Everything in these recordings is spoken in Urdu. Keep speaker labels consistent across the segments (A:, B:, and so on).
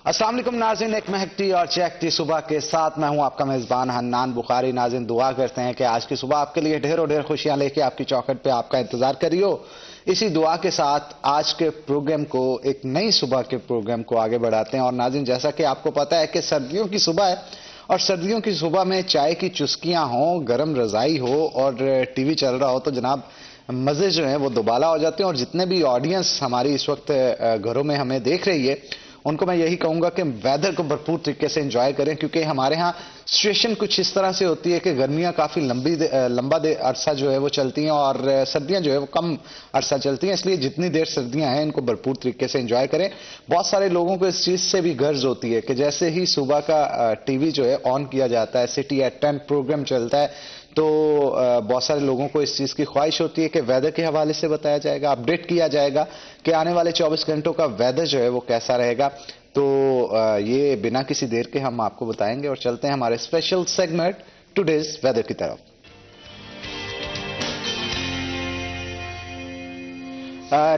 A: السلام علیکم ناظرین، ایک مہکتی اور چہکتی صبح کے ساتھ میں ہوں آپ کا میزبان حنان بخاری۔ ناظرین دعا کرتے ہیں کہ آج کی صبح آپ کے لیے ڈھیر و ڈھیر خوشیاں لے کے آپ کی چوکھٹ پہ آپ کا انتظار کری ہو۔ اسی دعا کے ساتھ آج کے پروگرام کو، ایک نئی صبح کے پروگرام کو آگے بڑھاتے ہیں۔ اور ناظرین جیسا کہ آپ کو پتا ہے کہ سردیوں کی صبح ہے، اور سردیوں کی صبح میں چائے کی چسکیاں ہوں، گرم رضائی ہو اور ٹی وی چل رہا ہو تو جناب مزے جو ہیں وہ دوبالا ہو جاتے ہیں۔ اور جتنے بھی آڈینس ہماری اس وقت گھروں میں ہمیں دیکھ رہی ہے، ان کو میں یہی کہوں گا کہ ویدر کو بھرپور طریقے سے انجوائے کریں، کیونکہ ہمارے ہاں سچویشن کچھ اس طرح سے ہوتی ہے کہ گرمیاں کافی لمبا عرصہ جو ہے وہ چلتی ہیں اور سردیاں جو ہے وہ کم عرصہ چلتی ہیں، اس لیے جتنی دیر سردیاں ہیں ان کو بھرپور طریقے سے انجوائے کریں۔ بہت سارے لوگوں کو اس چیز سے بھی غرض ہوتی ہے کہ جیسے ہی صبح کا ٹی وی جو ہے آن کیا جاتا ہے، سٹی ایٹ 10 پروگرام چلتا ہے، تو بہت سارے لوگوں کو اس چیز کی خواہش ہوتی ہے کہ ویدر کے حوالے سے بتایا جائے گا، اپڈیٹ کیا جائے گا کہ آنے والے 24 گھنٹوں کا ویدر جو ہے وہ کیسا رہے گا۔ تو یہ بنا کسی دیر کے ہم آپ کو بتائیں گے اور چلتے ہیں ہمارے اسپیشل سیگمنٹ ٹوڈیز ویدر کی طرف۔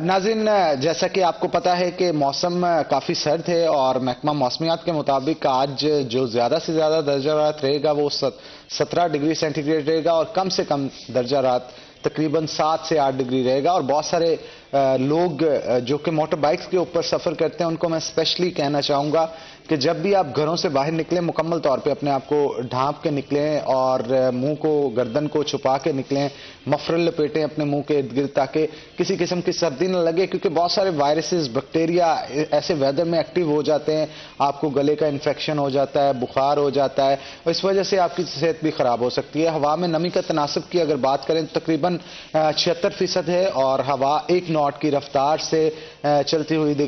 A: ناظرین جیسا کہ آپ کو پتا ہے کہ موسم کافی سرد ہے، اور محکمہ موسمیات کے مطابق آج جو زیادہ سے زیادہ درجہ حرارت رہے گا وہ 17 ڈگری سینٹی گریڈ رہے گا، اور کم سے کم درجہ حرارت تقریباً 7 سے 8 ڈگری رہے گا۔ اور بہت سارے لوگ جو کہ موٹر بائکس کے اوپر سفر کرتے ہیں ان کو میں اسپیشلی کہنا چاہوں گا کہ جب بھی آپ گھروں سے باہر نکلیں مکمل طور پہ اپنے آپ کو ڈھانپ کے نکلیں اور منہ کو، گردن کو چھپا کے نکلیں، مفرل لپیٹیں اپنے منہ کے ارد گرد تاکہ کسی قسم کی سردی نہ لگے، کیونکہ بہت سارے وائرسز، بیکٹیریا ایسے ویدر میں ایکٹیو ہو جاتے ہیں، آپ کو گلے کا انفیکشن ہو جاتا ہے، بخار ہو جاتا ہے، اور اس وجہ سے آپ کی صحت بھی خراب ہو سکتی ہے۔ ہوا میں نمی کا تناسب کی اگر بات کریں تو تقریباً 76% ہے، اور ہوا 1 ناٹ کی رفتار سے چلتی ہوئی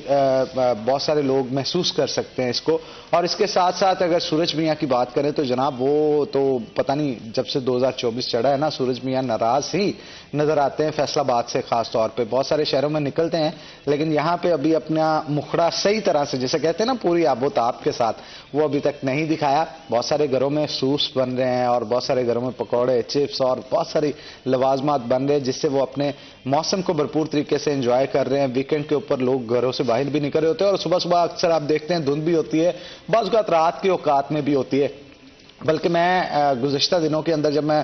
A: بہت سارے لوگ محسوس کر سکتے ہیں اس کو۔ اور اس کے ساتھ ساتھ اگر سورج میاں کی بات کریں تو جناب وہ تو پتہ نہیں جب سے 2024 چڑھا ہے نا، سورج میاں ناراض ہی نظر آتے ہیں، فیصل آباد سے خاص طور پہ۔ بہت سارے شہروں میں نکلتے ہیں لیکن یہاں پہ ابھی اپنا مکھڑا صحیح طرح سے، جیسے کہتے ہیں نا پوری آب و تاب کے ساتھ، وہ ابھی تک نہیں دکھایا۔ بہت سارے گھروں میں سوس بن رہے ہیں اور بہت سارے گھروں میں پکوڑے، چپس اور بہت ساری لوازمات بن رہے ہیں جس سے وہ اپنے موسم کو بھرپور طریقے سے انجوائے کر رہے ہیں۔ ویکینڈ کے اوپر لوگ گھروں سے باہر بھی نکل رہے ہوتے ہیں، اور صبح صبح اکثر آپ دیکھتے ہیں دھند بھی ہوتی ہے، بعض اوقات رات کے اوقات میں بھی ہوتی ہے۔ بلکہ میں گزشتہ دنوں کے اندر جب میں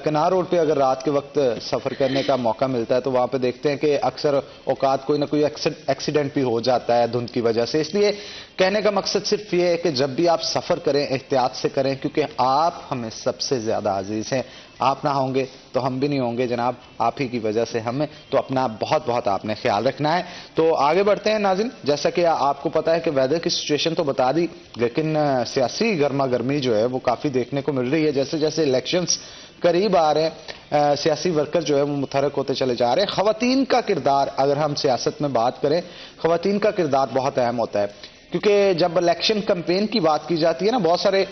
A: کنار روڈ پہ اگر رات کے وقت سفر کرنے کا موقع ملتا ہے تو وہاں پہ دیکھتے ہیں کہ اکثر اوقات کوئی نہ کوئی ایکسیڈنٹ بھی ہو جاتا ہے دھند کی وجہ سے۔ اس لیے کہنے کا مقصد صرف یہ ہے کہ جب بھی آپ سفر کریں احتیاط سے کریں، کیونکہ آپ ہمیں سب سے زیادہ عزیز ہیں۔ آپ نہ ہوں گے تو ہم بھی نہیں ہوں گے جناب، آپ ہی کی وجہ سے ہمیں، تو اپنا بہت بہت آپ نے خیال رکھنا ہے۔ تو آگے بڑھتے ہیں ناظرین، جیسا کہ آپ کو پتا ہے کہ ویدر کی سچویشن تو بتا دی، لیکن سیاسی گرما گرمی جو ہے وہ کافی دیکھنے کو مل رہی ہے۔ جیسے جیسے الیکشنز قریب آ رہے ہیں، سیاسی ورکر جو ہے وہ متحرک ہوتے چلے جا رہے ہیں۔ خواتین کا کردار، اگر ہم سیاست میں بات کریں، خواتین کا کردار بہت اہم ہوتا ہے، کیونکہ جب الیکشن کمپین کی بات کی جاتی ہے نا، بہت سارے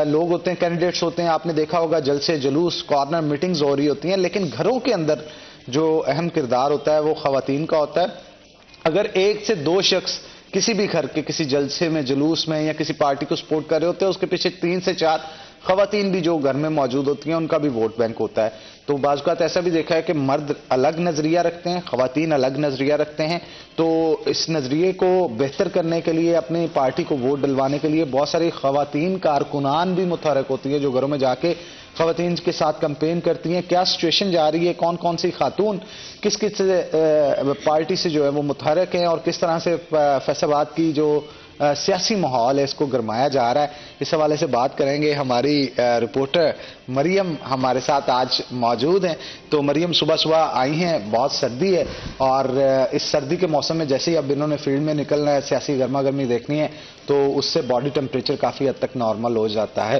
A: لوگ ہوتے ہیں، کینڈیڈیٹس ہوتے ہیں، آپ نے دیکھا ہوگا جلسے جلوس، کارنر میٹنگز ہو رہی ہوتی ہیں، لیکن گھروں کے اندر جو اہم کردار ہوتا ہے وہ خواتین کا ہوتا ہے۔ اگر 1 سے 2 شخص کسی بھی گھر کے کسی جلسے میں، جلوس میں یا کسی پارٹی کو سپورٹ کر رہے ہوتے ہیں، اس کے پیچھے 3 سے 4 خواتین بھی جو گھر میں موجود ہوتی ہیں، ان کا بھی ووٹ بینک ہوتا ہے۔ تو بعض اوقات ایسا بھی دیکھا ہے کہ مرد الگ نظریہ رکھتے ہیں، خواتین الگ نظریہ رکھتے ہیں، تو اس نظریے کو بہتر کرنے کے لیے، اپنی پارٹی کو ووٹ ڈلوانے کے لیے بہت ساری خواتین کارکنان بھی متحرک ہوتی ہیں، جو گھروں میں جا کے خواتین کے ساتھ کمپین کرتی ہیں، کیا سچویشن جا رہی ہے، کون کون سی خاتون کس کس پارٹی سے جو ہے وہ متحرک ہیں، اور کس طرح سے فیصل آباد کی جو سیاسی ماحول ہے اس کو گرمایا جا رہا ہے۔ اس حوالے سے بات کریں گے، ہماری رپورٹر مریم ہمارے ساتھ آج موجود ہیں۔ تو مریم صبح صبح آئی ہیں، بہت سردی ہے، اور اس سردی کے موسم میں جیسے ہی اب انہوں نے فیلڈ میں نکلنا ہے، سیاسی گرما گرمی دیکھنی ہے، تو اس سے باڈی ٹمپریچر کافی حد تک نارمل ہو جاتا ہے۔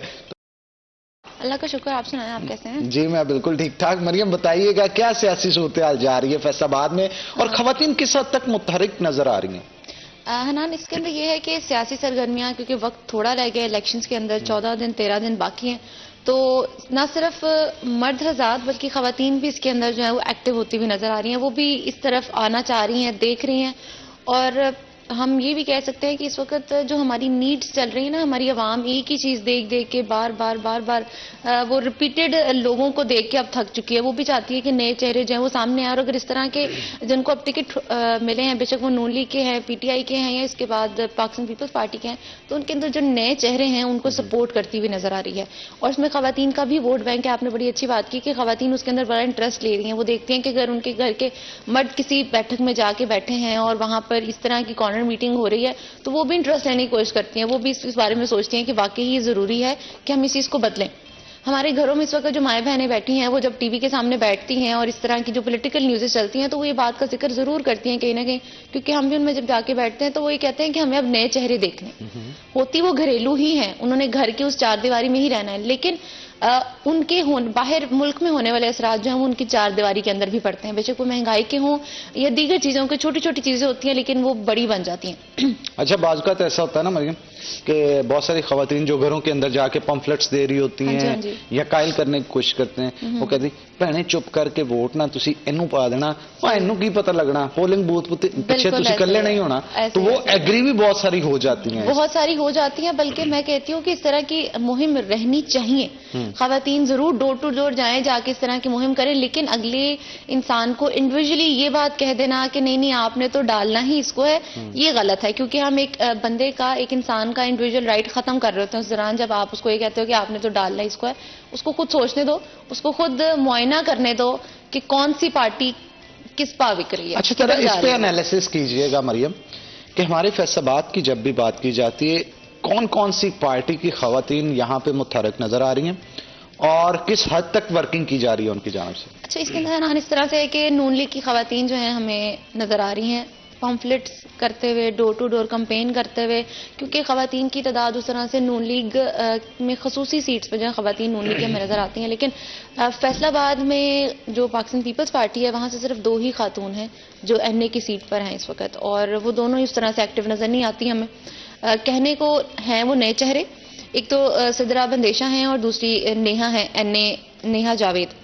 B: اللہ کا شکر، آپ سنائیں، آپ کیسے ہیں؟
A: جی میں بالکل ٹھیک ٹھاک۔ مریم بتائیے گا کیا سیاسی صورتحال جا رہی ہے فیصل آباد میں، اور خواتین کس حد تک متحرک نظر آ رہی ہیں؟
B: حنان، اس کے اندر یہ ہے کہ سیاسی سرگرمیاں، کیونکہ وقت تھوڑا رہ گیا الیکشنز کے اندر، 14 دن 13 دن باقی ہیں، تو نہ صرف مرد حضرات بلکہ خواتین بھی اس کے اندر جو ہے وہ ایکٹیو ہوتی ہوئی نظر آ رہی ہیں، وہ بھی اس طرف آنا چاہ رہی ہیں، دیکھ رہی ہیں، اور ہم یہ بھی کہہ سکتے ہیں کہ اس وقت جو ہماری نیڈز چل رہی ہیں نا، ہماری عوام ایک ہی چیز دیکھ دیکھ کے بار بار وہ ریپیٹڈ لوگوں کو دیکھ کے اب تھک چکی ہے. وہ بھی چاہتی ہے کہ نئے چہرے جو ہیں وہ سامنے آئے، اور اگر اس طرح کے جن کو اب ٹکٹ ملے ہیں، بے شک وہ نون لیگ کے ہیں، پی ٹی آئی کے ہیں، یا اس کے بعد پاکستان پیپلز پارٹی کے ہیں، تو ان کے اندر جو نئے چہرے ہیں ان کو سپورٹ کرتی ہوئی نظر آ رہی ہے. اور اس میں خواتین کا بھی ووٹ بینک ہے. آپ نے بڑی اچھی بات کی کہ خواتین اس کے اندر بڑا انٹرسٹ لے رہی ہیں. وہ دیکھتی ہیں کہ اگر ان کے گھر کے مرد کسی بیٹھک میں جا کے بیٹھے ہیں اور وہاں پر اس طرح کی کارنر میٹنگ ہو رہی ہے تو وہ بھی انٹرسٹ لینے کی کوشش کرتی ہیں. وہ بھی اس بارے میں سوچتی ہیں کہ واقعی یہ ضروری ہے کہ ہم اس چیز کو بدلیں. ہمارے گھروں میں اس وقت جو مائیں بہنیں بیٹھی ہیں وہ جب ٹی وی کے سامنے بیٹھتی ہیں اور اس طرح کی جو پولیٹیکل نیوزیں چلتی ہیں تو وہ یہ بات کا ذکر ضرور کرتی ہیں کہیں نہ کہیں، کیونکہ ہم بھی ان میں جب جا کے بیٹھتے ہیں تو وہ یہ کہتے ہیں کہ ہمیں اب نئے چہرے دیکھنے. ہوتی وہ گھریلو ہی ہیں، انہوں نے گھر کی اس چار دیواری میں ہی رہنا ہے، لیکن ان کے باہر ملک میں ہونے والے اثرات جو ہیں وہ ان کی چار دیواری کے اندر بھی پڑتے ہیں. بے شک وہ مہنگائی کے ہوں یا دیگر چیزوں کے، چھوٹی چھوٹی چیزیں ہوتی ہیں لیکن وہ بڑی بن جاتی ہیں.
A: اچھا، بعض اوقات ایسا ہوتا ہے نا مریم کہ بہت ساری خواتین جو گھروں کے اندر جا کے پمفلٹس دے رہی ہوتی ہیں یا قائل کرنے کی کوشش کرتے ہیں، وہ کہتی بھنے چپ کر کے ووٹ نہ تسی اینو پا دینا، اینو کی پتہ لگنا، پولنگ بوتھ پیچھے تسی کلے نہیں ہونا. تو وہ ایگری بھی بہت ساری ہو جاتی ہیں،
B: بہت ساری ہو جاتی ہیں. بلکہ میں کہتی ہوں کہ اس طرح کی مہم رہنی چاہیے. خواتین ضرور ڈور ٹو ڈور جائیں، جا کے اس طرح کی مہم کریں، لیکن اگلے انسان کو انڈیویجلی یہ بات کہہ دینا کہ نہیں نہیں آپ نے تو ڈالنا ہی اس کو ہے، یہ غلط ہے. کیونکہ ہم ایک بندے کا، ایک انسان کا انڈیویجل رائٹ ختم کر رہے ہوتے ہیں اس دوران جب آپ اس کو یہ کہتے ہو کہ آپ نے تو ڈالنا ہی اس کو ہے. اس کو خود سوچنے دو، اس کو خود معائنہ کرنے دو کہ کون سی پارٹی کس پا بک رہی ہے.
A: اچھا ذرا اس پہ انالیسس کیجئے گا مریم کہ ہمارے فیصل آباد کی جب بھی بات کی جاتی ہے کون کون سی پارٹی کی خواتین یہاں پہ متحرک نظر آ رہی ہیں اور کس حد تک ورکنگ کی جا رہی ہے ان کی جانب سے؟
B: اچھا، اس کے اندر اس طرح سے ہے کہ نون لیگ کی خواتین جو ہیں ہمیں نظر آ رہی ہیں پمفلٹس کرتے ہوئے، ڈور ٹو ڈور کمپین کرتے ہوئے، کیونکہ خواتین کی تعداد اس طرح سے نون لیگ میں خصوصی سیٹس پہ جو ہیں خواتین نون لیگ کے ہمیں نظر آتی ہیں. لیکن فیصل آباد میں جو پاکستان پیپلز پارٹی ہے وہاں سے صرف 2 ہی خاتون ہیں جو این اے کی سیٹ پر ہیں اس وقت، اور وہ دونوں اس طرح سے ایکٹیو نظر نہیں آتی ہمیں. کہنے کو ہیں وہ نئے چہرے، ایک تو صدرہ بندیشہ ہیں اور دوسری نیہا ہیں، این اے نیہا جاوید.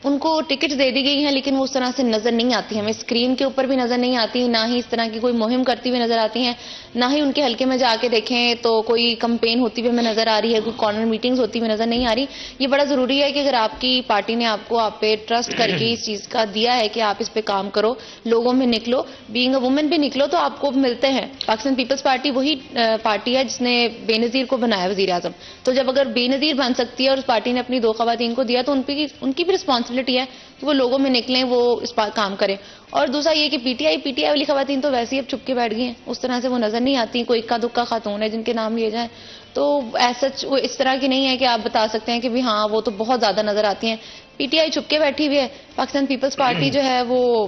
B: ان کو ٹکٹ دے دی گئی ہیں لیکن وہ اس طرح سے نظر نہیں آتی، ہمیں اسکرین کے اوپر بھی نظر نہیں آتی، نہ ہی اس طرح کی کوئی مہم کرتی ہوئی نظر آتی ہیں، نہ ہی ان کے حلقے میں جا کے دیکھیں تو کوئی کمپین ہوتی ہوئی ہمیں نظر آ رہی ہے، کوئی کارنر میٹنگز ہوتی ہوئی نظر نہیں آ رہی. یہ بڑا ضروری ہے کہ اگر آپ کی پارٹی نے آپ کو آپ پہ ٹرسٹ کر کے اس چیز کا دیا ہے کہ آپ اس پہ کام کرو، لوگوں میں نکلو، بینگ اے وومن بھی نکلو، تو آپ کو ملتے ہیں. پاکستان پیپلز پارٹی وہی پارٹی ہے جس نے بے نظیر کو بنایا وزیر اعظم. تو جب اگر بے نظیر بن سکتی ہے اور اس پارٹی نے اپنی 2 خواتین کو دیا تو ان کی بھی رسپانسبلٹی ہے کہ وہ لوگوں میں نکلیں، وہ اس پر کام کریں. اور دوسرا یہ کہ پی ٹی آئی والی خواتین تو ویسے ہی اب چھپ کے بیٹھ گئی ہیں، اس طرح سے وہ نظر نہیں آتی. کوئی اکا دکا خاتون ہے جن کے نام لیے جائیں تو ایسا وہ اس طرح کی نہیں ہے کہ آپ بتا سکتے ہیں کہ بھی ہاں وہ تو بہت زیادہ نظر آتی ہیں. پی ٹی آئی چھپ کے بیٹھی ہوئی ہے. پاکستان پیپلز پارٹی جو ہے وہ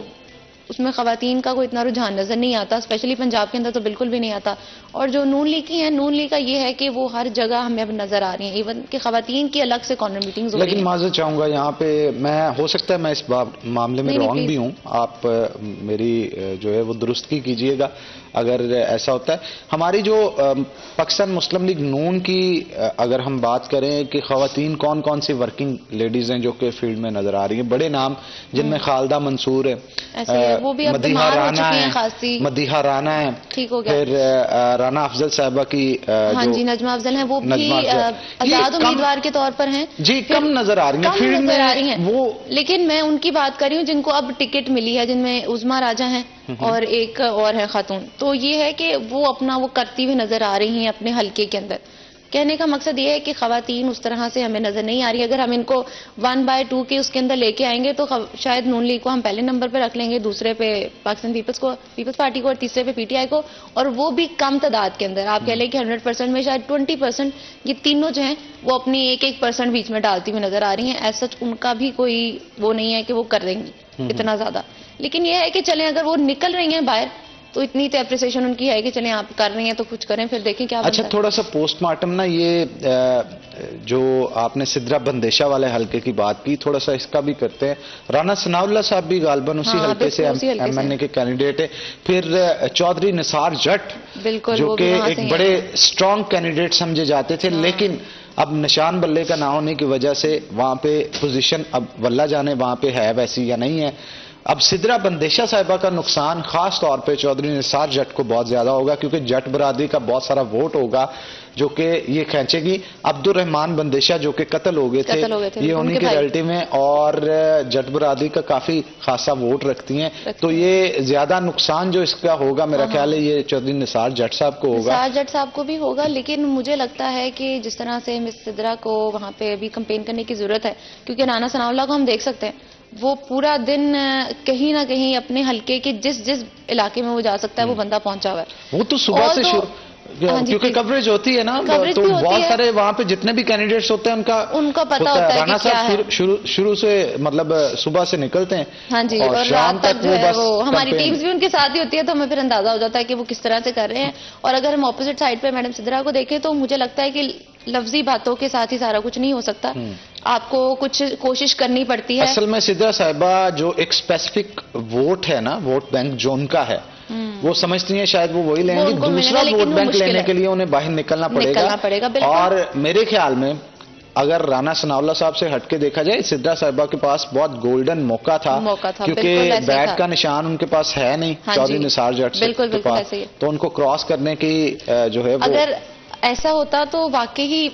B: اس میں خواتین کا کوئی اتنا رجحان نظر نہیں آتا، اسپیشلی پنجاب کے اندر تو بالکل بھی نہیں آتا. اور جو نون لیگ کی ہیں، نون لیگ کا یہ ہے کہ وہ ہر جگہ ہمیں اب نظر آ رہی ہیں، ایون کہ خواتین کی الگ سے کارنر میٹنگز ہو رہی ہیں.
A: لیکن معذرت چاہوں گا یہاں پہ، میں ہو سکتا ہے میں اس معاملے میں رانگ بھی ہوں، آپ میری جو ہے وہ درستگی کیجئے گا اگر ایسا ہوتا ہے. ہماری جو پاکستان مسلم لیگ نون کی اگر ہم بات کریں کہ خواتین کون کون سی ورکنگ لیڈیز ہیں جو کہ فیلڈ میں نظر آ رہی ہیں، بڑے نام جن میں خالدہ منصور ہے،
B: وہ بھی اب بیمار ہو چکی ہیں خاصی،
A: مدیحہ رانا ہے،
B: ٹھیک ہو گیا،
A: پھر رانا افضل صاحبہ کی
B: ہاں جی نجمہ افضل ہیں، وہ بھی آزاد امیدوار کے طور پر ہیں،
A: جی کم نظر آ رہی ہیں فیلڈ میں وہ.
B: لیکن میں ان کی بات کر رہی ہوں جن کو اب ٹکٹ ملی ہے، جن میں عظمیٰ راجہ ہیں اور ایک اور ہے خاتون. تو یہ ہے کہ وہ اپنا وہ کرتی ہوئی نظر آ رہی ہیں اپنے حلقے کے اندر. کہنے کا مقصد یہ ہے کہ خواتین اس طرح سے ہمیں نظر نہیں آ رہی. اگر ہم ان کو 1/2 کے اس کے اندر لے کے آئیں گے تو شاید نون لیگ کو ہم پہلے نمبر پہ رکھ لیں گے، دوسرے پہ پاکستان پیپلز پارٹی کو، اور تیسرے پہ پی ٹی آئی کو، اور وہ بھی کم تعداد کے اندر. آپ کہہ لیں کہ 100% میں شاید 20%، یہ تینوں جو ہیں وہ اپنی 1% بیچ میں ڈالتی ہوئی نظر آ رہی ہیں. ایسا ان کا بھی کوئی وہ نہیں ہے کہ وہ کر دیں گی اتنا زیادہ. لیکن یہ ہے کہ چلیں اگر وہ نکل رہی ہیں باہر تو اتنی تو اپریسیشن ان کی ہے کہ چلیں آپ کر رہی ہیں تو کچھ کریں، پھر دیکھیں کیا.
A: اچھا تھوڑا سا پوسٹ مارٹم نا، یہ جو آپ نے صدرہ بندیشہ والے حلقے کی بات کی، تھوڑا سا اس کا بھی کرتے ہیں. رانا ثناء اللہ صاحب بھی غالباً اسی حلقے سے ایم این اے کے کینڈیڈیٹ ہے. پھر چودھری نثار جٹ جو کہ ایک بڑے اسٹرانگ کینڈیڈیٹ سمجھے جاتے تھے، لیکن اب نشان بلے کا نہ ہونے کی وجہ سے وہاں پہ پوزیشن اب واللہ جانے وہاں پہ ہے ویسی یا نہیں ہے. اب سدرا بندیشہ صاحبہ کا نقصان خاص طور پہ چودھری نثار جٹ کو بہت زیادہ ہوگا، کیونکہ جٹ برادری کا بہت سارا ووٹ ہوگا جو کہ یہ کھینچے گی. عبد الرحمان بندیشہ جو کہ قتل ہو گئے تھے یہ انہی کے ریلیٹیو ہیں اور جٹ برادری کا کافی خاصا ووٹ رکھتی ہیں، تو یہ زیادہ نقصان جو اس کا ہوگا میرا خیال ہے یہ چودھری نثار جٹ صاحب کو ہوگا.
B: نثار جٹ صاحب کو بھی ہوگا، لیکن مجھے لگتا ہے کہ جس طرح سے مس سدرا کو وہاں پہ ابھی کمپین کرنے کی ضرورت ہے، کیونکہ رانا ثناء اللہ کو ہم دیکھ سکتے ہیں وہ پورا دن کہیں نہ کہیں اپنے حلقے کے جس علاقے میں وہ جا سکتا ہے وہ بندہ پہنچا ہوا ہے.
A: وہ تو صبح سے شروع کیونکہ کوریج ہوتی ہے نا، تو بہت سارے وہاں پہ جتنے بھی کینڈیڈیٹس ہوتے ہیں ان کا پتہ ہوتا ہے. رانا صاحب شروع سے مطلب صبح سے نکلتے ہیں،
B: ہاں جی، اور رات تک جو ہے وہ ہماری ٹیمز بھی ان کے ساتھ ہی ہوتی ہے، تو ہمیں پھر اندازہ ہو جاتا ہے کہ وہ کس طرح سے کر رہے ہیں. اور اگر ہم اپوزٹ سائڈ پہ میڈم سدرا کو دیکھیں تو مجھے لگتا ہے کہ لفظی باتوں کے ساتھ ہی سارا کچھ نہیں ہو سکتا، آپ کو کچھ کوشش کرنی پڑتی ہے.
A: اصل میں سدرا صاحبہ جو ایک اسپیسیفک ووٹ ہے نا، ووٹ بینک جو ان کا ہے وہ سمجھتی ہیں شاید وہ وہی لیں گے، دوسرا ووٹ بینک لینے کے لیے انہیں باہر نکلنا پڑے گا. اور میرے خیال میں اگر رانا ثناء اللہ صاحب سے ہٹ کے دیکھا جائے سدرا صاحبہ کے پاس بہت گولڈن موقع تھا کیونکہ بیٹ کا نشان ان کے پاس ہے نہیں چودھری نثار جٹ کے پاس، تو ان کو کراس کرنے کی جو ہے وہ
B: ایسا ہوتا تو واقعی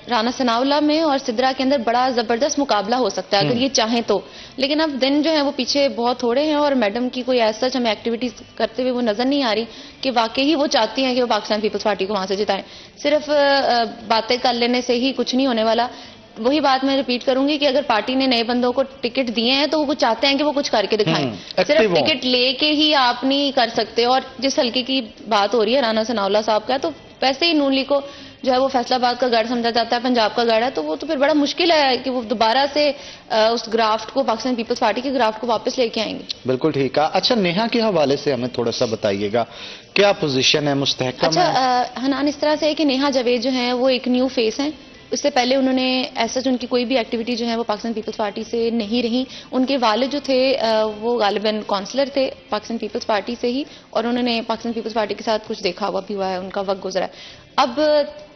B: رانا ثناء اللہ میں اور سدرا کے اندر بڑا زبردست مقابلہ ہو سکتا ہے اگر یہ چاہیں تو. لیکن اب دن جو ہے وہ پیچھے بہت تھوڑے ہیں اور میڈم کی کوئی ایسا ہمیں ایکٹیویٹیز کرتے ہوئے وہ نظر نہیں آ رہی کہ واقعی وہ چاہتی ہیں کہ وہ پاکستان پیپلز پارٹی کو وہاں سے جتائیں. صرف باتیں کر لینے سے ہی کچھ نہیں ہونے والا. وہی بات میں ریپیٹ کروں گی کہ اگر پارٹی نے نئے بندوں کو ٹکٹ دیے ہیں تو وہ چاہتے ہیں کہ وہ کچھ کر کے دکھائیں. صرف ٹکٹ لے کے ہی آپ نہیں کر سکتے. اور جس حلقے کی بات ہو رہی ہے رانا ثناء اللہ صاحب کا، تو ویسے ہی نون لیگ کو جو ہے وہ فیصل آباد کا گڑھ سمجھا جاتا ہے، پنجاب کا گڑھ ہے، تو وہ تو پھر بڑا مشکل ہے کہ وہ دوبارہ سے اس گرافٹ کو پاکستان پیپلز پارٹی کے گرافٹ کو واپس لے کے آئیں گے.
A: بالکل ٹھیک ہے. اچھا نیہا کے حوالے سے ہمیں تھوڑا سا بتائیے گا کیا پوزیشن ہے، مستحکم ہے؟
B: اچھا حنان، اس طرح سے ہے کہ نیہا جاوید جو ہیں وہ ایک نیو فیس ہیں. اس سے پہلے انہوں نے ایسا ان کی کوئی بھی ایکٹیویٹی جو ہے وہ پاکستان پیپلز پارٹی سے نہیں رہی. ان کے والد جو تھے وہ غالباً کونسلر تھے پاکستان پیپلز پارٹی سے ہی، اور انہوں نے پاکستان پیپلز پارٹی کے ساتھ کچھ دیکھا ہوا بھی ہوا ہے، ان کا وقت گزرا ہے. اب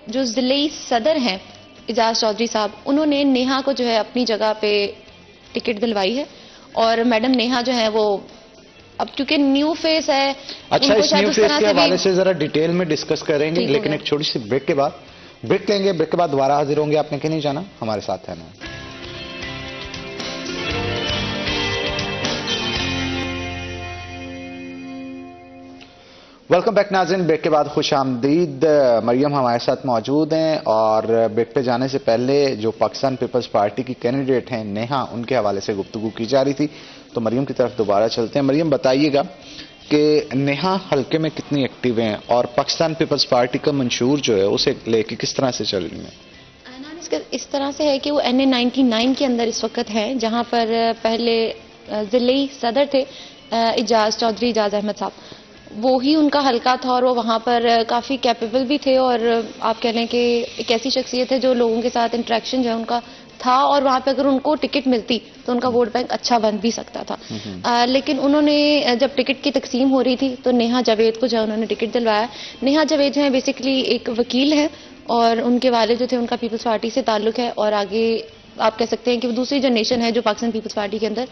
B: جو ضلعی صدر ہیں اعجاز چودھری صاحب، انہوں نے نیہا کو جو ہے اپنی جگہ پہ ٹکٹ دلوائی ہے، اور میڈم نیہا جو ہے وہ اب کیونکہ نیو فیس ہے.
A: اچھا اس نیو فیس کے حوالے سے ذرا ڈیٹیل میں ڈسکس کریں گے، لیکن ایک چھوٹی سی بریک کے بعد بریک لیں گے. بریک کے بعد دوبارہ حاضر ہوں گے. آپ نے کہیں نہیں جانا، ہمارے ساتھ ہے نا. ویلکم بیک ناظرین. بریک کے بعد خوش آمدید. مریم ہمارے ساتھ موجود ہیں، اور بریک پہ جانے سے پہلے جو پاکستان پیپلز پارٹی کی کینڈیڈیٹ ہیں نیہا، ان کے حوالے سے گفتگو کی جا رہی تھی، تو مریم کی طرف دوبارہ چلتے ہیں. مریم بتائیے گا کہ نیہا حلقے میں کتنی ایکٹیو ہیں اور پاکستان پیپلز پارٹی کا منشور جو ہے اسے لے کے کس طرح سے چل رہی ہیں؟
B: اس طرح سے ہے کہ وہ NA99 کے اندر اس وقت ہے، جہاں پر پہلے ضلعی صدر تھے اعجاز چودھری اعجاز احمد صاحب، وہی ان کا حلقہ تھا، اور وہ وہاں پر کافی کیپیبل بھی تھے، اور آپ کہہ لیں کہ ایک ایسی شخصیت ہے جو لوگوں کے ساتھ انٹریکشن جو ہے ان کا تھا، اور وہاں پہ اگر ان کو ٹکٹ ملتی تو ان کا ووٹ بینک اچھا بن بھی سکتا تھا. لیکن انہوں نے جب ٹکٹ کی تقسیم ہو رہی تھی تو نیہا جاوید کو جو ہے انہوں نے ٹکٹ دلوایا. نیہا جاوید جو ہے بیسیکلی ایک وکیل ہے، اور ان کے والد جو تھے ان کا پیپلز پارٹی سے تعلق ہے، اور آگے آپ کہہ سکتے ہیں کہ وہ دوسری جنریشن ہے جو پاکستان پیپلز پارٹی کے اندر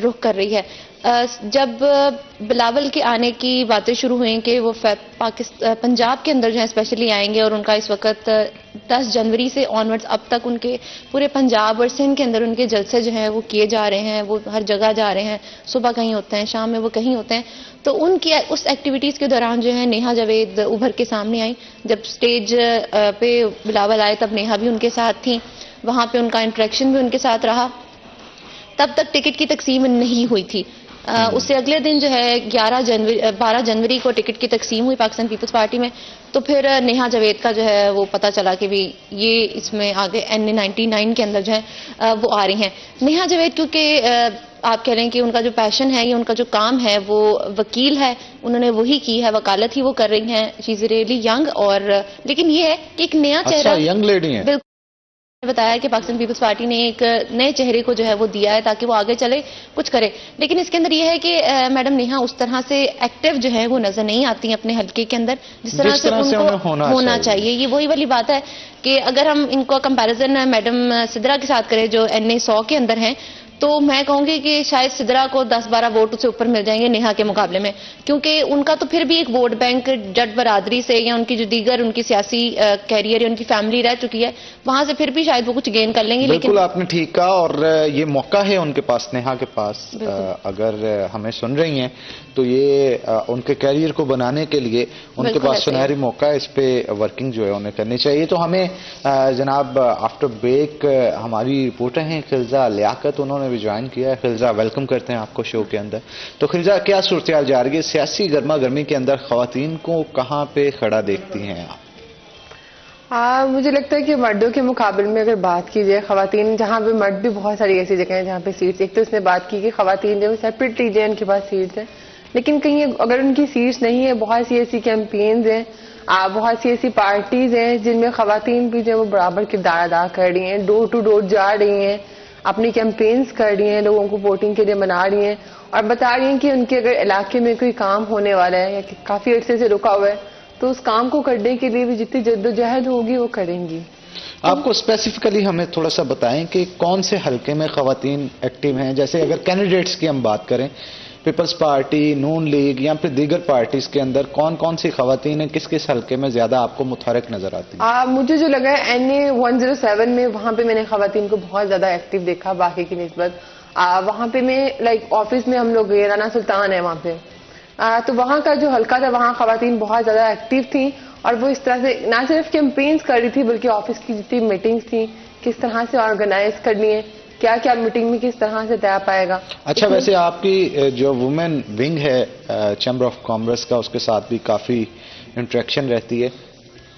B: رخ کر رہی ہے. جب بلاول کے آنے کی باتیں شروع ہوئیں کہ وہ پنجاب کے اندر جو ہے اسپیشلی آئیں گے، اور ان کا اس وقت 10 جنوری سے آنورڈز اب تک ان کے پورے پنجاب اور سندھ کے اندر ان کے جلسے جو ہیں وہ کیے جا رہے ہیں، وہ ہر جگہ جا رہے ہیں، صبح کہیں ہوتے ہیں، شام میں وہ کہیں ہوتے ہیں. تو ان کی اس ایکٹیویٹیز کے دوران جو ہے نیہا جاوید ابھر کے سامنے آئیں. جب سٹیج پہ بلاول آئے تب نیہا بھی ان کے ساتھ تھیں، وہاں پہ ان کا انٹریکشن بھی ان کے ساتھ رہا. تب تک ٹکٹ کی تقسیم نہیں ہوئی تھی. اس سے اگلے دن جو ہے 12 جنوری کو ٹکٹ کی تقسیم ہوئی پاکستان پیپلز پارٹی میں. تو پھر نیہا جاوید کا جو ہے وہ پتہ چلا کہ بھی یہ اس میں آگے NA99 کے اندر جو ہے وہ آ رہی ہیں. نیہا جاوید کیونکہ آپ کہہ رہے ہیں کہ ان کا جو پیشن ہے یا ان کا جو کام ہے وہ وکیل ہے، انہوں نے وہی کی ہے، وکالت ہی وہ کر رہی ہیں. شی از ریئلی ینگ، اور لیکن یہ ہے کہ ایک نیا چہرہ،
A: ینگ لیڈی ہیں.
B: بتایا کہ پاکستان پیپلز پارٹی نے ایک نئے چہرے کو جو ہے وہ دیا ہے تاکہ وہ آگے چلے کچھ کرے. لیکن اس کے اندر یہ ہے کہ میڈم نیہا اس طرح سے ایکٹیو جو ہے وہ نظر نہیں آتی ہیں اپنے حلقے کے اندر جس طرح سے ان کو ہونا چاہیے. یہ وہی والی بات ہے کہ اگر ہم ان کو کمپیریزن میڈم سدرا کے ساتھ کریں جو NA100 کے اندر ہیں، تو میں کہوں گی کہ شاید سدرا کو 10-12 ووٹ سے اوپر مل جائیں گے نیہا کے مقابلے میں، کیونکہ ان کا تو پھر بھی ایک ووٹ بینک جٹ برادری سے یا ان کی جو دیگر ان کی سیاسی کیریئر یا ان کی فیملی رہ چکی ہے وہاں سے پھر بھی شاید وہ کچھ گین کر لیں گے.
A: بالکل آپ نے ٹھیک کہا، اور یہ موقع ہے ان کے پاس، نیہا کے پاس، اگر ہمیں سن رہی ہیں تو یہ ان کے کیریئر کو بنانے کے لیے ان کے پاس سنہری موقع ہے، اس پہ ورکنگ جو ہے انہیں کرنی چاہیے. تو ہمیں جناب آفٹر بریک ہماری رپورٹر ہیں خلزہ لیاقت، انہوں نے بھی جوائن کیا ہے. خلزہ ویلکم کرتے ہیں آپ کو شو کے اندر. تو خلزہ کیا صورتحال جا رہی ہے سیاسی گرما گرمی کے اندر، خواتین کو کہاں پہ کھڑا دیکھتی ہیں آپ؟
C: مجھے لگتا ہے کہ مردوں کے مقابلے میں اگر بات کی جائے، خواتین جہاں پہ مرد بھی بہت ساری ایسی جگہ ہیں جہاں پہ سیٹس، ایک تو اس نے بات کی کہ خواتین جو سیپریٹلی جو ہے ان کے پاس سیٹس ہیں، لیکن کہیں اگر ان کی سیٹس نہیں ہے، بہت سی ایسی کیمپینز ہیں، بہت سی ایسی پارٹیز ہیں جن میں خواتین بھی جو ہے وہ برابر کردار ادا کر رہی ہیں، ڈور ٹو ڈور جا رہی ہیں، اپنی کیمپینز کر رہی ہیں، لوگوں کو ووٹنگ کے لیے منا رہی ہیں اور بتا رہی ہیں کہ ان کے اگر علاقے میں کوئی کام ہونے والا ہے یا کافی عرصے سے رکا ہوا ہے تو اس کام کو کرنے کے لیے بھی جتنی جدوجہد ہوگی وہ کریں گی.
A: آپ کو اسپیسیفکلی ہمیں تھوڑا سا بتائیں کہ کون سے حلقے میں خواتین ایکٹیو ہیں، جیسے اگر کینڈیڈیٹس کی ہم بات کریں، پیپلز پارٹی، نون لیگ یا پھر دیگر پارٹیز کے اندر کون کون سی خواتین ہیں، کس کس حلقے میں زیادہ آپ کو متحرک نظر آتی ہیں؟
C: مجھے جو لگا ہے NA 107 میں، وہاں پہ میں نے خواتین کو بہت زیادہ ایکٹیو دیکھا باقی کی نسبت. وہاں پہ میں آفس میں ہم لوگ گئے، رانا سلطان ہے وہاں پہ، تو وہاں کا جو حلقہ تھا وہاں خواتین بہت زیادہ ایکٹیو تھیں اور وہ اس طرح سے نہ صرف کیمپینز کر رہی تھی بلکہ آفس کی جتنی میٹنگز تھیں کس طرح سے آرگنائز کرنی ہے، کیا کیا میٹنگ میں کس طرح سے طے پائے گا.
A: اچھا، ویسے آپ کی جو وومن ونگ ہے چیمبر آف کامرس کا، اس کے ساتھ بھی کافی انٹریکشن رہتی ہے،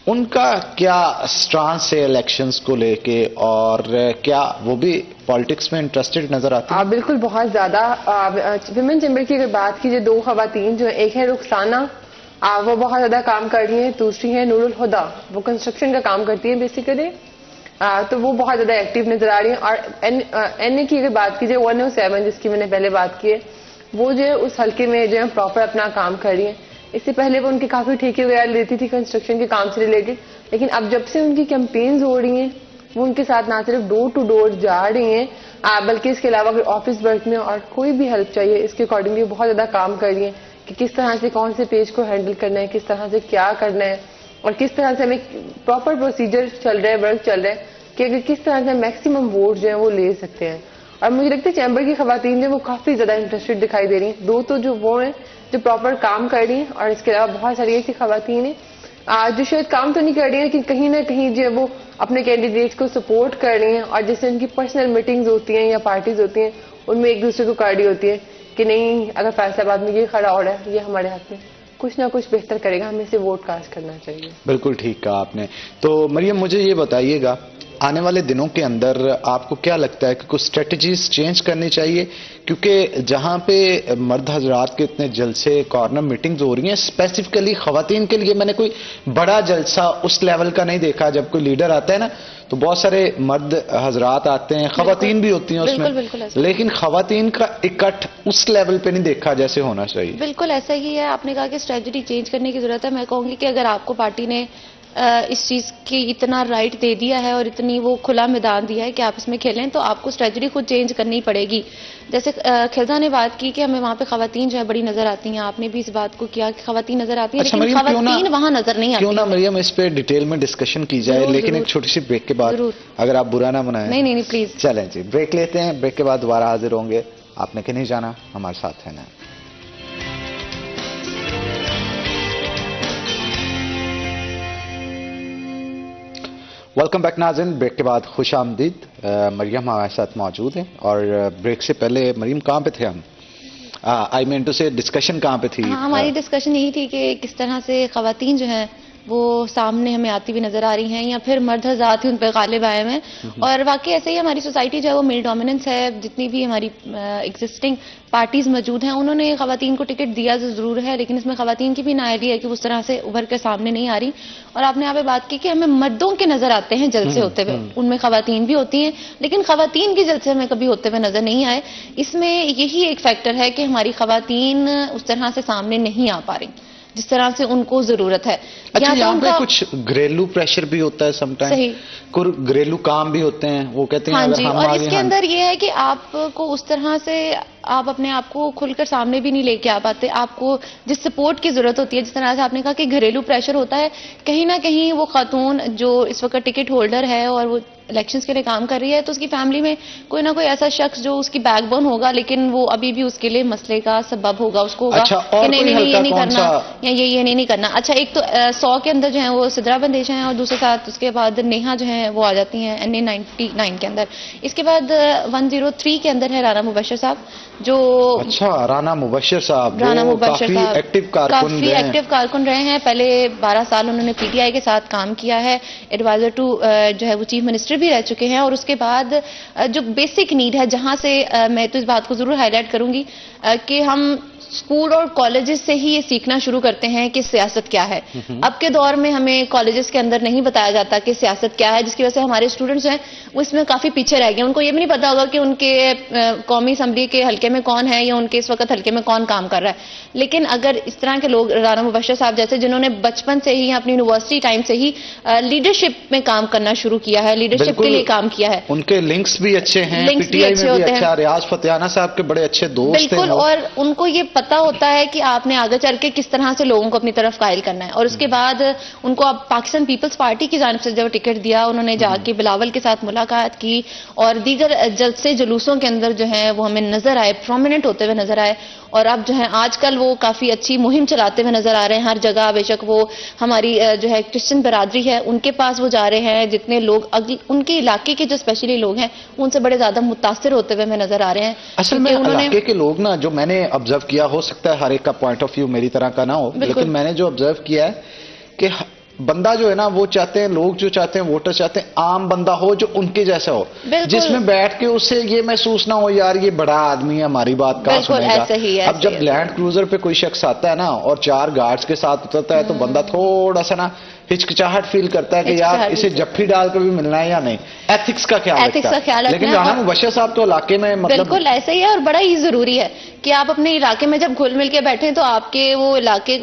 A: ان کا کیا سٹانس ہے الیکشنز کو لے کے، اور کیا وہ بھی پالیٹکس میں انٹرسٹڈ نظر آتی ہیں؟
C: بالکل بہت زیادہ. ویمن چیمبر کی اگر بات کی جائے، 2 خواتین جو ایک ہے رخسانہ، وہ بہت زیادہ کام کر رہی ہیں، دوسری ہے نور الہدا، وہ کنسٹرکشن کا کام کرتی ہیں بیسیکلی، تو وہ بہت زیادہ ایکٹیو نظر آ رہی ہیں. اور NA کی اگر بات کی جائے 107 جس کی میں نے پہلے بات کی ہے، وہ جو ہے اس حلقے میں جو ہے پراپر اپنا کام کر رہی ہیں. اس سے پہلے وہ ان کے کافی ٹھیکے وغیرہ لیتی تھی کنسٹرکشن کے کام سے ریلیٹڈ، لیکن اب جب سے ان کی کیمپینز ہو رہی ہیں وہ ان کے ساتھ نہ صرف ڈور ٹو ڈور جا رہی ہیں بلکہ اس کے علاوہ اگر آفس ورک میں اور کوئی بھی ہیلپ چاہیے اس کے اکارڈنگلی بہت زیادہ کام کر رہی ہیں کہ کس طرح سے کون سے پیج کو ہینڈل کرنا ہے، کس طرح سے کیا کرنا ہے اور کس طرح سے ہمیں پراپر پروسیجر چل رہا ہے، ورک چل رہا ہے کہ اگر کس طرح سے میکسیمم ووٹ جو ہیں وہ لے سکتے ہیں. اور مجھے لگتا ہے چیمبر کی خواتین جو وہ کافی زیادہ انٹرسٹڈ دکھائی دے رہی ہیں. 2 تو جو وہ ہیں جو پراپر کام کر رہی ہیں اور اس کے علاوہ بہت ساری ایسی خواتین ہیں جو شاید کام تو نہیں کر رہی ہیں لیکن کہیں نہ کہیں جو ہے وہ اپنے کینڈیڈیٹس کو سپورٹ کر رہی ہیں اور جیسے ان کی پرسنل میٹنگز ہوتی ہیں یا پارٹیز ہوتی ہیں ان میں ایک دوسرے کو کر رہی ہوتی ہے کہ نہیں اگر فیصلہ آباد میں یہ کھڑا ہو رہا ہے یہ ہمارے ہاتھ میں کچھ نہ کچھ بہتر کرے گا، ہمیں اسے ووٹ کاسٹ کرنا چاہیے.
A: بالکل ٹھیک کہا آپ نے. تو مریم مجھے یہ بتائیے گا، آنے والے دنوں کے اندر آپ کو کیا لگتا ہے کہ کچھ اسٹریٹجیز چینج کرنی چاہیے؟ کیونکہ جہاں پہ مرد حضرات کے اتنے جلسے کارنر میٹنگز ہو رہی ہیں، اسپیسیفکلی خواتین کے لیے میں نے کوئی بڑا جلسہ اس لیول کا نہیں دیکھا. جب کوئی لیڈر آتا ہے نا تو بہت سارے مرد حضرات آتے ہیں، خواتین بھی ہوتی ہیں اس میں، لیکن خواتین کا اکٹھ اس لیول پہ نہیں دیکھا جیسے ہونا چاہیے.
B: بالکل ایسا ہی ہے. آپ نے کہا کہ اسٹریٹجی چینج کرنے کی ضرورت ہے. میں کہوں گی کہ اگر آپ کو پارٹی نے اس چیز کی اتنا رائٹ دے دیا ہے اور اتنی وہ کھلا میدان دیا ہے کہ آپ اس میں کھیلیں تو آپ کو اسٹریٹجی خود چینج کرنی پڑے گی. جیسے خلزہ نے بات کی کہ ہمیں وہاں پہ خواتین جو ہے بڑی نظر آتی ہیں، آپ نے بھی اس بات کو کیا کہ خواتین نظر آتی ہیں لیکن خواتین وہاں نظر نہیں آتی.
A: کیوں نہ مریم اس پہ ڈیٹیل میں ڈسکشن کی جائے، لیکن ایک چھوٹی سی بریک کے بعد، اگر آپ برا نہ منائیں.
B: نہیں پلیز.
A: چلیں جی بریک لیتے ہیں، بریک کے بعد دوبارہ حاضر ہوں گے. آپ نے کہ نہیں جانا، ہمارے ساتھ ہے نا. ویلکم بیک ناظرین، بریک کے بعد خوش آمدید. مریم ہمارے ساتھ موجود ہیں اور بریک سے پہلے مریم کہاں پہ تھے ہم؟ آئی مین ٹو سے ڈسکشن کہاں پہ تھی؟
B: ہماری ڈسکشن یہی تھی کہ کس طرح سے خواتین جو ہیں وہ سامنے ہمیں آتی ہوئی نظر آ رہی ہیں یا پھر مرد حضرات ہی ان پہ غالب آئے ہیں. اور واقعی ایسے ہی ہماری سوسائٹی جو ہے وہ میل ڈومیننس ہے. جتنی بھی ہماری ایگزسٹنگ پارٹیز موجود ہیں انہوں نے خواتین کو ٹکٹ دیا ضرور ہے لیکن اس میں خواتین کی بھی نااہلی ہے کہ اس طرح سے ابھر کے سامنے نہیں آ رہی. اور آپ نے یہاں پہ بات کی کہ ہمیں مردوں کے نظر آتے ہیں جلسے ہوتے ہوئے، ان میں خواتین بھی ہوتی ہیں لیکن خواتین کے جلسے ہمیں کبھی ہوتے ہوئے نظر نہیں آئے. اس میں یہی ایک فیکٹر ہے کہ ہماری خواتین اس طرح سے سامنے نہیں آ پا رہی. جس طرح سے ان کو ضرورت ہے.
A: اچھا یہاں پہ کچھ گھریلو پریشر بھی ہوتا ہے سم ٹائم,
B: صحیح,
A: گھریلو کام بھی ہوتے ہیں, وہ کہتے ہیں
B: ہاں
A: اگر
B: جی,
A: ہم
B: اور
A: آگے
B: اس کے اندر یہ ہے کہ آپ کو اس طرح سے آپ اپنے آپ کو کھل کر سامنے بھی نہیں لے کے آ پاتے. آپ کو جس سپورٹ کی ضرورت ہوتی ہے, جس طرح سے آپ نے کہا کہ گھریلو پریشر ہوتا ہے, کہیں نہ کہیں وہ خاتون جو اس وقت ٹکٹ ہولڈر ہے اور وہ الیکشنز کے لیے کام کر رہی ہے, تو اس کی فیملی میں کوئی نہ کوئی ایسا شخص جو اس کی بیک بون ہوگا, لیکن وہ ابھی بھی اس کے لیے مسئلے کا سبب ہوگا, اس کو ہوگا کہ نہیں یہ نہیں کرنا یا یہ نہیں کرنا. اچھا, ایک تو 100 کے اندر جو ہیں وہ سدرا بندیشا ہیں, اور دوسرے ساتھ اس کے بعد نیہا جو ہیں وہ آ جاتی ہیں NA 99 کے اندر. اس کے بعد 103 کے اندر ہے رانا مبشر صاحب, جو
A: اچھا رانا مبشر صاحب کافی ایکٹیو
B: کارکن رہے ہیں. پہلے 12 سال انہوں نے PTI کے ساتھ کام کیا ہے, ایڈوائزر ٹو جو ہے وہ چیف منسٹر بھی رہ چکے ہیں. اور اس کے بعد جو بیسک نیڈ ہے, جہاں سے میں تو اس بات کو ضرور ہائی لائٹ کروں گی کہ ہم اسکول اور کالجز سے ہی یہ سیکھنا شروع کرتے ہیں کہ سیاست کیا ہے. اب کے دور میں ہمیں کالجز کے اندر نہیں بتایا جاتا کہ سیاست کیا ہے, جس کی وجہ سے ہمارے اسٹوڈنٹس ہیں وہ اس میں کافی پیچھے رہ گئے. ان کو یہ بھی نہیں پتا ہوگا کہ ان کے قومی اسمبلی کے حلقے میں کون ہے یا ان کے اس وقت حلقے میں کون کام کر رہا ہے. لیکن اگر اس طرح کے لوگ, رانا مبشر صاحب جیسے, جنہوں نے بچپن سے ہی اپنی یونیورسٹی ٹائم سے ہی لیڈرشپ میں کام کرنا شروع کیا ہے, لیڈرشپ کے لیے کام کیا ہے,
A: ان کے لنکس بھی اچھے ہیں, PTI میں بھی اچھا, ریاض فتیانہ صاحب کے بڑے اچھے دوست ہیں,
B: بالکل, اور ان کو یہ پتا ہوتا ہے کہ آپ نے آگے چل کے کس طرح سے لوگوں کو اپنی طرف قائل کرنا ہے. اور اس کے بعد ان کو اب پاکستان پیپلز پارٹی کی جانب سے جب ٹکٹ دیا, انہوں نے جا کے بلاول کے ساتھ ملاقات کی اور دیگر جلسے جلوسوں کے اندر جو ہیں وہ ہمیں نظر آئے, پرومیننٹ ہوتے ہوئے نظر آئے. اور اب جو ہے آج کل وہ کافی اچھی مہم چلاتے ہوئے نظر آ رہے ہیں ہر جگہ. بے شک وہ ہماری جو ہے کرسچن برادری ہے, ان کے پاس وہ جا رہے ہیں, جتنے لوگ ان کے علاقے کے جو اسپیشلی لوگ ہیں ان سے بڑے زیادہ متاثر ہوتے ہوئے ہمیں نظر آ رہے ہیں.
A: اصل میں علاقے کے لوگ نا, جو میں نے آبزرو کیا, ہو سکتا ہے ہر ایک کا پوائنٹ آف ویو میری طرح کا نہ ہو, لیکن میں نے جو آبزرو کیا ہے کہ بندہ جو ہے نا وہ چاہتے ہیں, لوگ جو چاہتے ہیں, ووٹر چاہتے ہیں عام بندہ ہو جو ان کے جیسا ہو, جس میں بیٹھ کے اس سے یہ محسوس نہ ہو یار یہ بڑا آدمی ہے, ہماری بات کہاں سنے گا. اب جب لینڈ کروزر پہ کوئی شخص آتا ہے نا اور 4 گارڈز کے ساتھ اترتا ہے, تو بندہ تھوڑا سا نا ہچکچاہٹ فیل کرتا ہے کہ یار اسے جفی ڈال کے بھی ملنا ہے یا نہیں. ایتھکس کا خیال رکھتا ہے. لیکن رانا مبشر صاحب تو علاقے میں
B: بالکل ایسے ہی ہے, اور بڑا ہی ضروری ہے کہ آپ اپنے علاقے میں جب گھل مل کے بیٹھیں تو آپ کے وہ علاقے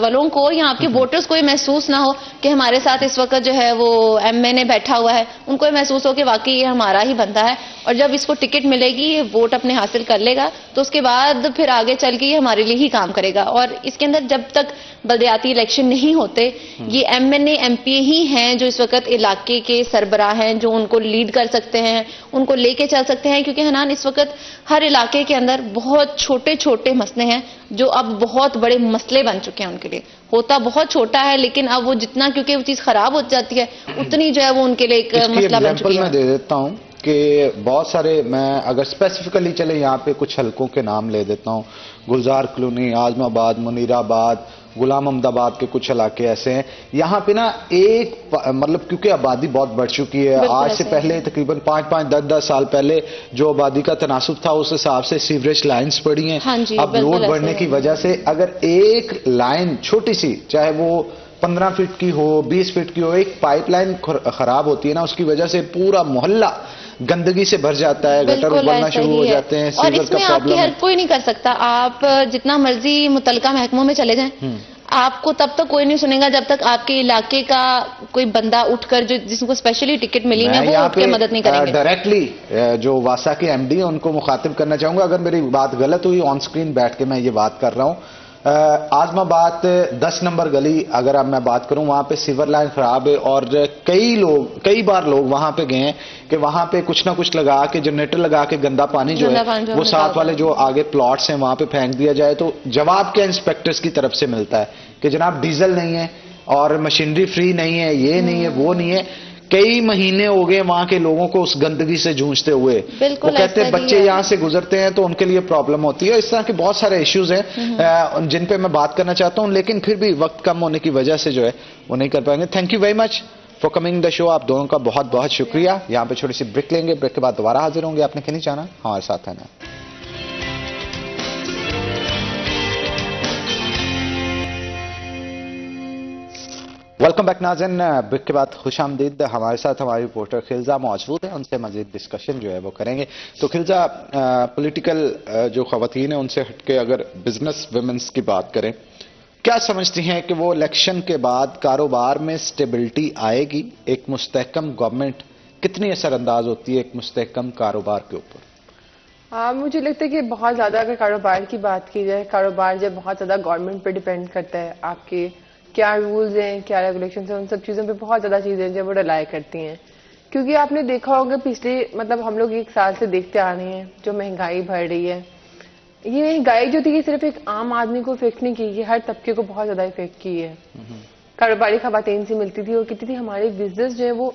B: والوں کو یا آپ کے ووٹرز کو یہ محسوس نہ ہو کہ ہمارے ساتھ اس وقت جو ہے وہ MNA بیٹھا ہوا ہے. ان کو یہ محسوس ہو کہ واقعی یہ ہمارا ہی بندہ ہے, اور جب اس کو ٹکٹ ملے گی, یہ ووٹ اپنے حاصل کر لے گا, تو اس کے بعد پھر آگے چل کے یہ ہمارے لیے ہی کام کرے گا. اور اس کے اندر جب تک بلدیاتی الیکشن نہیں ہوتے, یہ MNA MP ہی ہیں جو اس وقت علاقے کے سربراہ ہیں, جو ان کو لیڈ کر سکتے ہیں, ان کو لے کے چل سکتے ہیں. کیونکہ حنان اس وقت ہر علاقے کے اندر بہت چھوٹے چھوٹے مسئلے ہیں جو اب بہت بڑے مسئلے بن چکے ہیں ان کے لیے. ہوتا بہت چھوٹا ہے, لیکن اب وہ جتنا کیونکہ وہ چیز خراب ہو جاتی ہے اتنی جو ہے وہ ان کے لیے ایک مسئلہ بن چکی ہے.
A: میں دے دیتا ہوں کہ بہت سارے, میں اگر اسپیسیفکلی چلے یہاں پہ کچھ حلقوں کے نام لے دیتا ہوں, گلزار کلونی, اعظم آباد, منیر آباد, غلام احمد آباد کے کچھ علاقے ایسے ہیں. یہاں پہ نا ایک مطلب کیونکہ آبادی بہت بڑھ چکی ہے, آج سے پہلے تقریباً 5-10 سال پہلے جو آبادی کا تناسب تھا اس حساب سے سیوریج لائنز پڑی ہیں. اب لوڈ بڑھنے کی وجہ سے اگر ایک لائن چھوٹی سی, چاہے وہ 15 فٹ کی ہو, 20 فٹ کی ہو, ایک پائپ لائن خراب ہوتی ہے نا, اس کی وجہ سے پورا محلہ گندگی سے بھر جاتا ہے, گٹر ابلنا شروع ہو جاتے ہیں,
B: اور اس میں آپ کی ہیلپ کوئی نہیں کر سکتا. آپ جتنا مرضی متعلقہ محکموں میں چلے جائیں, آپ کو تب تک کوئی نہیں سنے گا جب تک آپ کے علاقے کا کوئی بندہ اٹھ کر جس کو اسپیشلی ٹکٹ ملی ہے وہ اٹھ کے مدد نہیں کریں گے.
A: ڈائریکٹلی جو واسا کے MD ہیں ان کو مخاطب کرنا چاہوں گا, اگر میری بات غلط ہوئی آن سکرین بیٹھ کے میں یہ بات کر رہا ہوں. اعظم آباد 10 نمبر گلی اگر اب میں بات کروں, وہاں پہ سیور لائن خراب ہے, اور کئی بار لوگ وہاں پہ گئے ہیں کہ وہاں پہ کچھ نہ کچھ لگا کے, جنریٹر لگا کے گندا پانی جو ہے وہ ساتھ والے جو آگے پلاٹس ہیں وہاں پہ پھینک دیا جائے. تو جواب کیا انسپیکٹرز کی طرف سے ملتا ہے کہ جناب ڈیزل نہیں ہے اور مشینری فری نہیں ہے, یہ نہیں ہے, وہ نہیں ہے. کئی مہینے ہو گئے وہاں کے لوگوں کو اس گندگی سے جونجتے ہوئے. وہ کہتے ہیں بچے یہاں سے گزرتے ہیں تو ان کے لیے پرابلم ہوتی ہے. اس طرح کے بہت سارے ایشوز ہیں جن پہ میں بات کرنا چاہتا ہوں, لیکن پھر بھی وقت کم ہونے کی وجہ سے جو ہے وہ نہیں کر پائیں گے. Thank you very much for coming the show. آپ دونوں کا بہت بہت شکریہ. یہاں پہ چھوٹی سی بریک لیں گے, بریک کے بعد دوبارہ حاضر ہوں گے. آپ نے کہیں نہیں جانا, ہمارے ساتھ ہے نا. ویلکم بیک ناظرین, بریک کے بعد خوش آمدید. ہمارے ساتھ ہماری رپورٹر خلزہ موجود ہیں, ان سے مزید ڈسکشن جو ہے وہ کریں گے. تو خلزہ, پولیٹیکل جو خواتین ہیں ان سے ہٹ کے اگر بزنس ویمنس کی بات کریں, کیا سمجھتی ہیں کہ وہ الیکشن کے بعد کاروبار میں سٹیبلٹی آئے گی؟ ایک مستحکم گورنمنٹ کتنی اثر انداز ہوتی ہے ایک مستحکم کاروبار کے اوپر؟
C: مجھے لگتا ہے کہ بہت زیادہ اگر کاروبار کی بات کی جائے، کاروبار جب بہت زیادہ گورنمنٹ پہ ڈیپینڈ کرتا ہے، آپ کے کیا رولز ہیں، کیا ریگولیشنز ہیں، ان سب چیزوں پہ بہت زیادہ چیزیں جو وہ ریلائی کرتی ہیں. کیونکہ آپ نے دیکھا ہوگا پچھلے ہم لوگ 1 سال سے دیکھتے آ رہے ہیں جو مہنگائی بڑھ رہی ہے. یہ مہنگائی جو تھی یہ صرف ایک عام آدمی کو افیکٹ نہیں کی، یہ ہر طبقے کو بہت زیادہ افیکٹ کی ہے. کاروباری خواتین سے ملتی تھی اور کتنی تھی ہمارے بزنس جو ہے وہ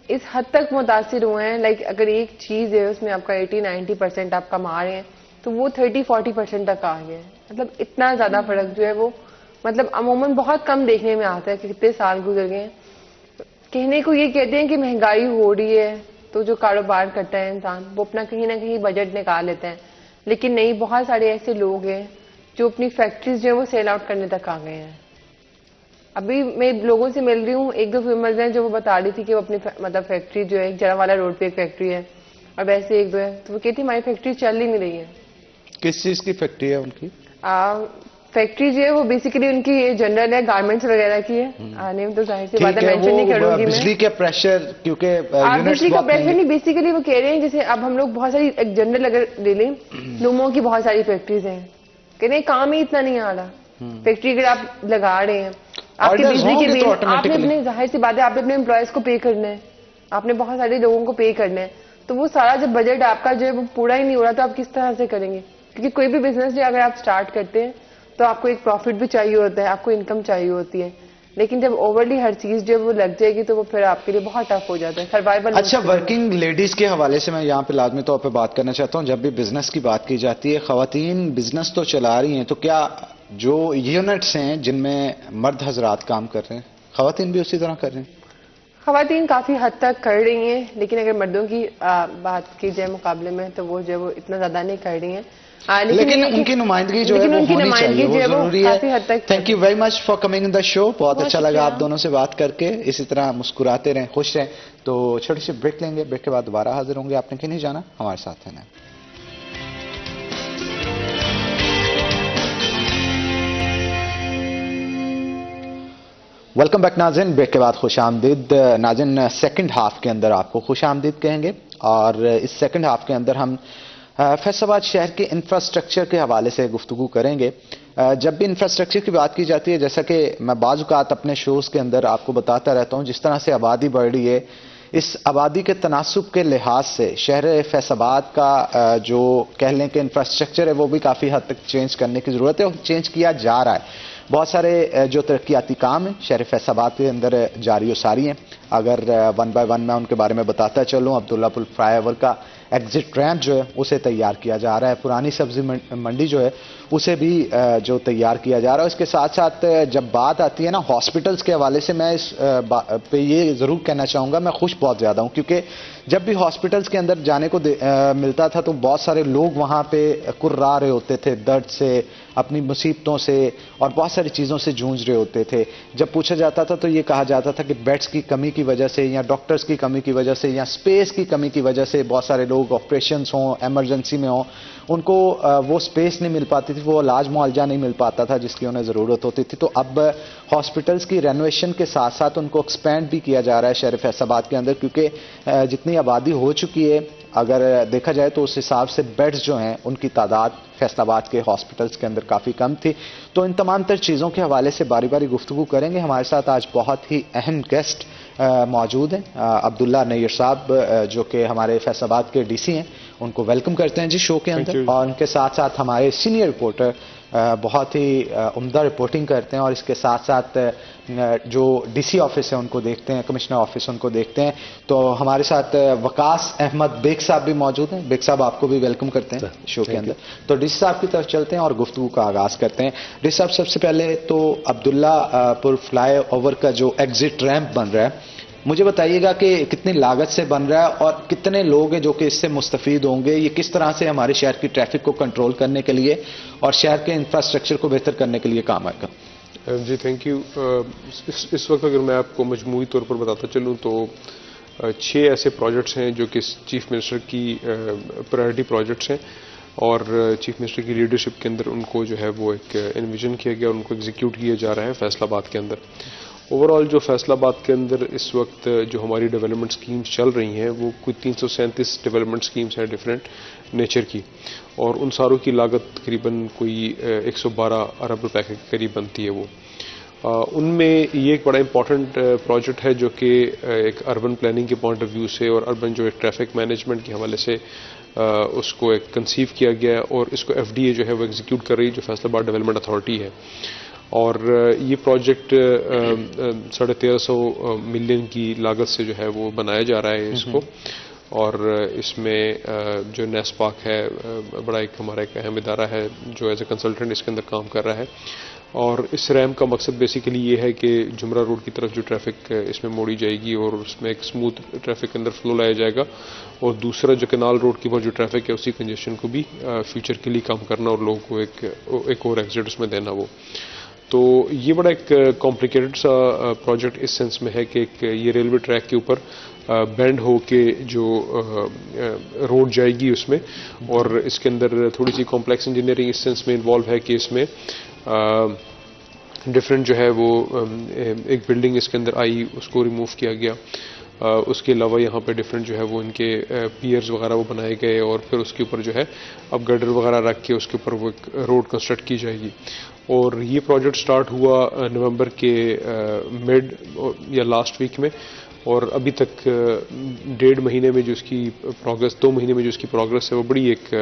C: اس حد تک متاثر ہوئے ہیں. لائک اگر ایک چیز ہے اس میں آپ کا 80-90% آپ کما رہے ہیں تو وہ 30-40% تک آ گئے. مطلب اتنا زیادہ فرق جو ہے وہ مطلب عموماً بہت کم دیکھنے میں آتا ہے کہ کتنے سال گزر گئے. کہنے کو یہ کہتے ہیں کہ مہنگائی ہو رہی ہے تو جو کاروبار کرتا ہے انسان وہ اپنا کہیں نہ کہیں بجٹ نکال لیتے ہیں، لیکن نہیں، بہت سارے ایسے لوگ ہیں جو اپنی فیکٹریز جو ہے وہ سیل آؤٹ کرنے تک آ گئے ہیں. ابھی میں لوگوں سے مل رہی ہوں، 1-2 فیملز ہیں جو وہ بتا رہی تھی کہ وہ اپنی مطلب فیکٹری جو ہے جرا والا روڈ پہ ایک فیکٹری ہے اور ویسے 1-2 ہے تو وہ کہتی ہماری فیکٹری چل ہی نہیں رہی ہے.
A: کس چیز کی فیکٹری ہے ان کی؟
C: فیکٹری جو ہے وہ بیسیکلی ان کی جنرل ہے، گارمنٹس وغیرہ کی ہے. نیم تو ظاہر سی بات ہے مینشن نہیں کروں گی میں.
A: بجلی کا پریشر کیونکہ
C: بجلی کا پریشر نہیں، بیسیکلی وہ کہہ رہے ہیں جیسے اب ہم لوگ بہت ساری ایک جنرل اگر لے لیں، لوموں کی بہت ساری فیکٹریز ہیں، کہہ رہے ہیں کام ہی اتنا نہیں آ رہا. فیکٹری اگر آپ لگا رہے ہیں، آپ کی بجلی کے بل آپ نے اپنے ظاہر سی بات ہے آپ نے اپنے امپلائیز کو پے کرنا ہے، آپ نے بہت سارے لوگوں کو پے کرنا ہے، تو وہ سارا جب بجٹ آپ کا جو ہے وہ پورا ہی نہیں ہو رہا تو آپ کس طرح سے کریں گے؟ کیونکہ کوئی بھی بزنس جو اگر آپ سٹارٹ کرتے ہیں تو آپ کو ایک پروفٹ بھی چاہیے ہوتا ہے، آپ کو انکم چاہیے ہوتی ہے، لیکن جب اوورلی ہر چیز جو وہ لگ جائے گی تو وہ پھر آپ کے لیے بہت ٹف ہو جاتا ہے سروائیول.
A: اچھا، ورکنگ لیڈیز کے حوالے سے میں یہاں پہ لازمی طور پہ بات کرنا چاہتا ہوں. جب بھی بزنس کی بات کی جاتی ہے، خواتین بزنس تو چلا رہی ہیں، تو کیا جو یونٹس ہیں جن میں مرد حضرات کام کر رہے ہیں خواتین بھی اسی طرح کر رہے ہیں؟
C: خواتین کافی حد تک کر رہی ہیں، لیکن اگر مردوں کی بات کی جائے مقابلے میں تو وہ جو ہے وہ اتنا زیادہ نہیں کر رہی ہیں.
A: لیکن ان کی نمائندگی جو ہے وہ ہونی چاہیے، وہ ضروری ہے. Thank you very much for coming in the show. بہت اچھا لگا آپ دونوں سے بات کر کے. اسی طرح مسکراتے رہیں، خوش رہیں. تو چھوٹی سی بریک لیں گے، بریک کے بعد دوبارہ حاضر ہوں گے. آپ نے کہیں نہیں جانا، ہمارے ساتھ رہنا. ویلکم بیک ناظرین. بریک کے بعد خوش آمدید. ناظرین، سیکنڈ ہاف کے اندر آپ کو خوش آمدید کہیں گے، اور اس سیکنڈ ہاف کے اندر ہم فیصل آباد شہر کے انفراسٹرکچر کے حوالے سے گفتگو کریں گے. جب بھی انفراسٹرکچر کی بات کی جاتی ہے، جیسا کہ میں بعض اوقات اپنے شوز کے اندر آپ کو بتاتا رہتا ہوں، جس طرح سے آبادی بڑھ رہی ہے، اس آبادی کے تناسب کے لحاظ سے شہر فیصل آباد کا جو کہہ لیں کہ انفراسٹرکچر ہے وہ بھی کافی حد تک چینج کرنے کی ضرورت ہے، اور چینج کیا جا رہا ہے. بہت سارے جو ترقیاتی کام ہیں شہر فیصل آباد کے اندر جاری و ساری ہیں. اگر 1 بائی 1 میں ان کے بارے میں بتاتا چلوں، عبداللہ پل فلائی اوور کا ایگزٹ ریمپ جو ہے اسے تیار کیا جا رہا ہے. پرانی سبزی منڈی جو ہے اسے بھی جو تیار کیا جا رہا ہے. اس کے ساتھ ساتھ جب بات آتی ہے نا ہاسپٹلس کے حوالے سے، میں اس پہ یہ ضرور کہنا چاہوں گا، میں خوش بہت زیادہ ہوں، کیونکہ جب بھی ہاسپٹلس کے اندر جانے کو ملتا تھا تو بہت سارے لوگ وہاں پہ کرا رہے ہوتے تھے، درد سے، اپنی مصیبتوں سے اور بہت ساری چیزوں سے جونج رہے ہوتے تھے. جب پوچھا جاتا تھا تو یہ کہا جاتا تھا کہ بیڈز کی کمی کی وجہ سے، یا ڈاکٹرز کی کمی کی وجہ سے، یا سپیس کی کمی کی وجہ سے بہت سارے لوگ آپریشنز ہوں، ایمرجنسی میں ہوں، ان کو وہ سپیس نہیں مل پاتی تھی، وہ علاج معالجہ نہیں مل پاتا تھا جس کی انہیں ضرورت ہوتی تھی. تو اب ہاسپٹلس کی رینوویشن کے ساتھ ساتھ ان کو ایکسپینڈ بھی کیا جا رہا ہے شہر فیصل آباد کے اندر، کیونکہ جتنی آبادی ہو چکی ہے اگر دیکھا جائے تو اس حساب سے بیڈز جو ہیں ان کی تعداد فیصل آباد کے ہاسپٹلس کے اندر کافی کم تھی. تو ان تمام تر چیزوں کے حوالے سے باری باری گفتگو کریں گے. ہمارے ساتھ آج بہت ہی اہم گیسٹ موجود ہیں. عبداللہ نیر صاحب جو کہ ہمارے فیصل آباد کے ڈی سی ہیں، ان کو ویلکم کرتے ہیں جی شو کے اندر. اور ان کے ساتھ ساتھ ہمارے سینئر رپورٹر بہت ہی عمدہ رپورٹنگ کرتے ہیں، اور اس کے ساتھ ساتھ جو ڈی سی آفس ہے ان کو دیکھتے ہیں، کمشنر آفس ان کو دیکھتے ہیں. تو ہمارے ساتھ وقاص احمد بیگ صاحب بھی موجود ہیں. بیگ صاحب آپ کو بھی ویلکم کرتے ہیں شو کے اندر. تو ڈی سی صاحب کی طرف چلتے ہیں اور گفتگو کا آغاز کرتے ہیں. ڈی سی صاحب، سب سے پہلے تو عبداللہ پل فلائی اوور کا جو ایگزٹ ریمپ بن رہا ہے، مجھے بتائیے گا کہ کتنی لاگت سے بن رہا ہے اور کتنے لوگ ہیں جو کہ اس سے مستفید ہوں گے؟ یہ کس طرح سے ہمارے شہر کی ٹریفک کو کنٹرول کرنے کے لیے اور شہر کے انفراسٹرکچر کو بہتر کرنے کے لیے کام آئے گا؟
D: جی تھینک یو. اس وقت اگر میں آپ کو مجموعی طور پر بتاتا چلوں تو 6 ایسے پروجیکٹس ہیں جو کہ چیف منسٹر کی پرائرٹی پروجیکٹس ہیں. اور چیف منسٹر کی لیڈرشپ کے اندر ان کو جو ہے وہ ایک انویژن کیا گیا اور ان کو ایگزیکیوٹ کیا جا رہا ہے فیصل آباد کے اندر. اوور آل جو فیصل آباد کے اندر اس وقت جو ہماری ڈیولپمنٹ سکیمز چل رہی ہیں وہ کوئی 337 ڈیولپمنٹ سکیمز ہیں ڈفرینٹ نیچر کی, اور ان ساروں کی لاگت تقریباً کوئی 112 ارب روپے کے قریب بنتی ہے وہ. ان میں یہ ایک بڑا امپورٹنٹ پروجیکٹ ہے جو کہ ایک اربن پلاننگ کے پوائنٹ آف ویو سے اور اربن جو ایک ٹریفک مینجمنٹ کے حوالے سے اس کو ایک کنسیو کیا گیا اور اس کو ایف ڈی اے جو ہے وہ ایگزیکیوٹ کر رہی ہے جو فیصل آباد ڈیولپمنٹ اتھارٹی ہے. اور یہ پروجیکٹ 1350 ملین کی لاگت سے جو ہے وہ بنایا جا رہا ہے اس کو, اور اس میں جو نیسپاک ہے بڑا ایک ہمارا ایک اہم ادارہ ہے جو ایز اے کنسلٹنٹ اس کے اندر کام کر رہا ہے. اور اس ریمپ کا مقصد بیسیکلی یہ ہے کہ جمرہ روڈ کی طرف جو ٹریفک اس میں موڑی جائے گی اور اس میں ایک سموتھ ٹریفک کے اندر فلو لایا جائے گا, اور دوسرا جو کینال روڈ کی جو ٹریفک ہے اسی کنجیشن کو بھی فیوچر کے لیے کام کرنا اور لوگوں کو ایک اور ایگزٹ اس میں دینا وہ. تو یہ بڑا ایک کمپلیکیٹڈ سا پروجیکٹ اس سینس میں ہے کہ یہ ریلوے ٹریک کے اوپر بینڈ ہو کے جو روڈ جائے گی اس میں, اور اس کے اندر تھوڑی سی کمپلیکس انجینئرنگ اس سینس میں انوالو ہے کہ اس میں ڈفرینٹ جو ہے وہ ایک بلڈنگ اس کے اندر آئی اس کو ریموو کیا گیا. اس کے علاوہ یہاں پہ ڈفرینٹ جو ہے وہ ان کے پیئرز وغیرہ وہ بنائے گئے, اور پھر اس کے اوپر جو ہے اب گڈر وغیرہ رکھ کے اس کے اوپر وہ ایک روڈ کنسٹرکٹ کی جائے گی. اور یہ پروجیکٹ سٹارٹ ہوا نومبر کے مڈ یا لاسٹ ویک میں, اور ابھی تک 1.5 مہینے میں جو اس کی پروگرس 2 مہینے میں جو اس کی پروگرس ہے وہ بڑی ایک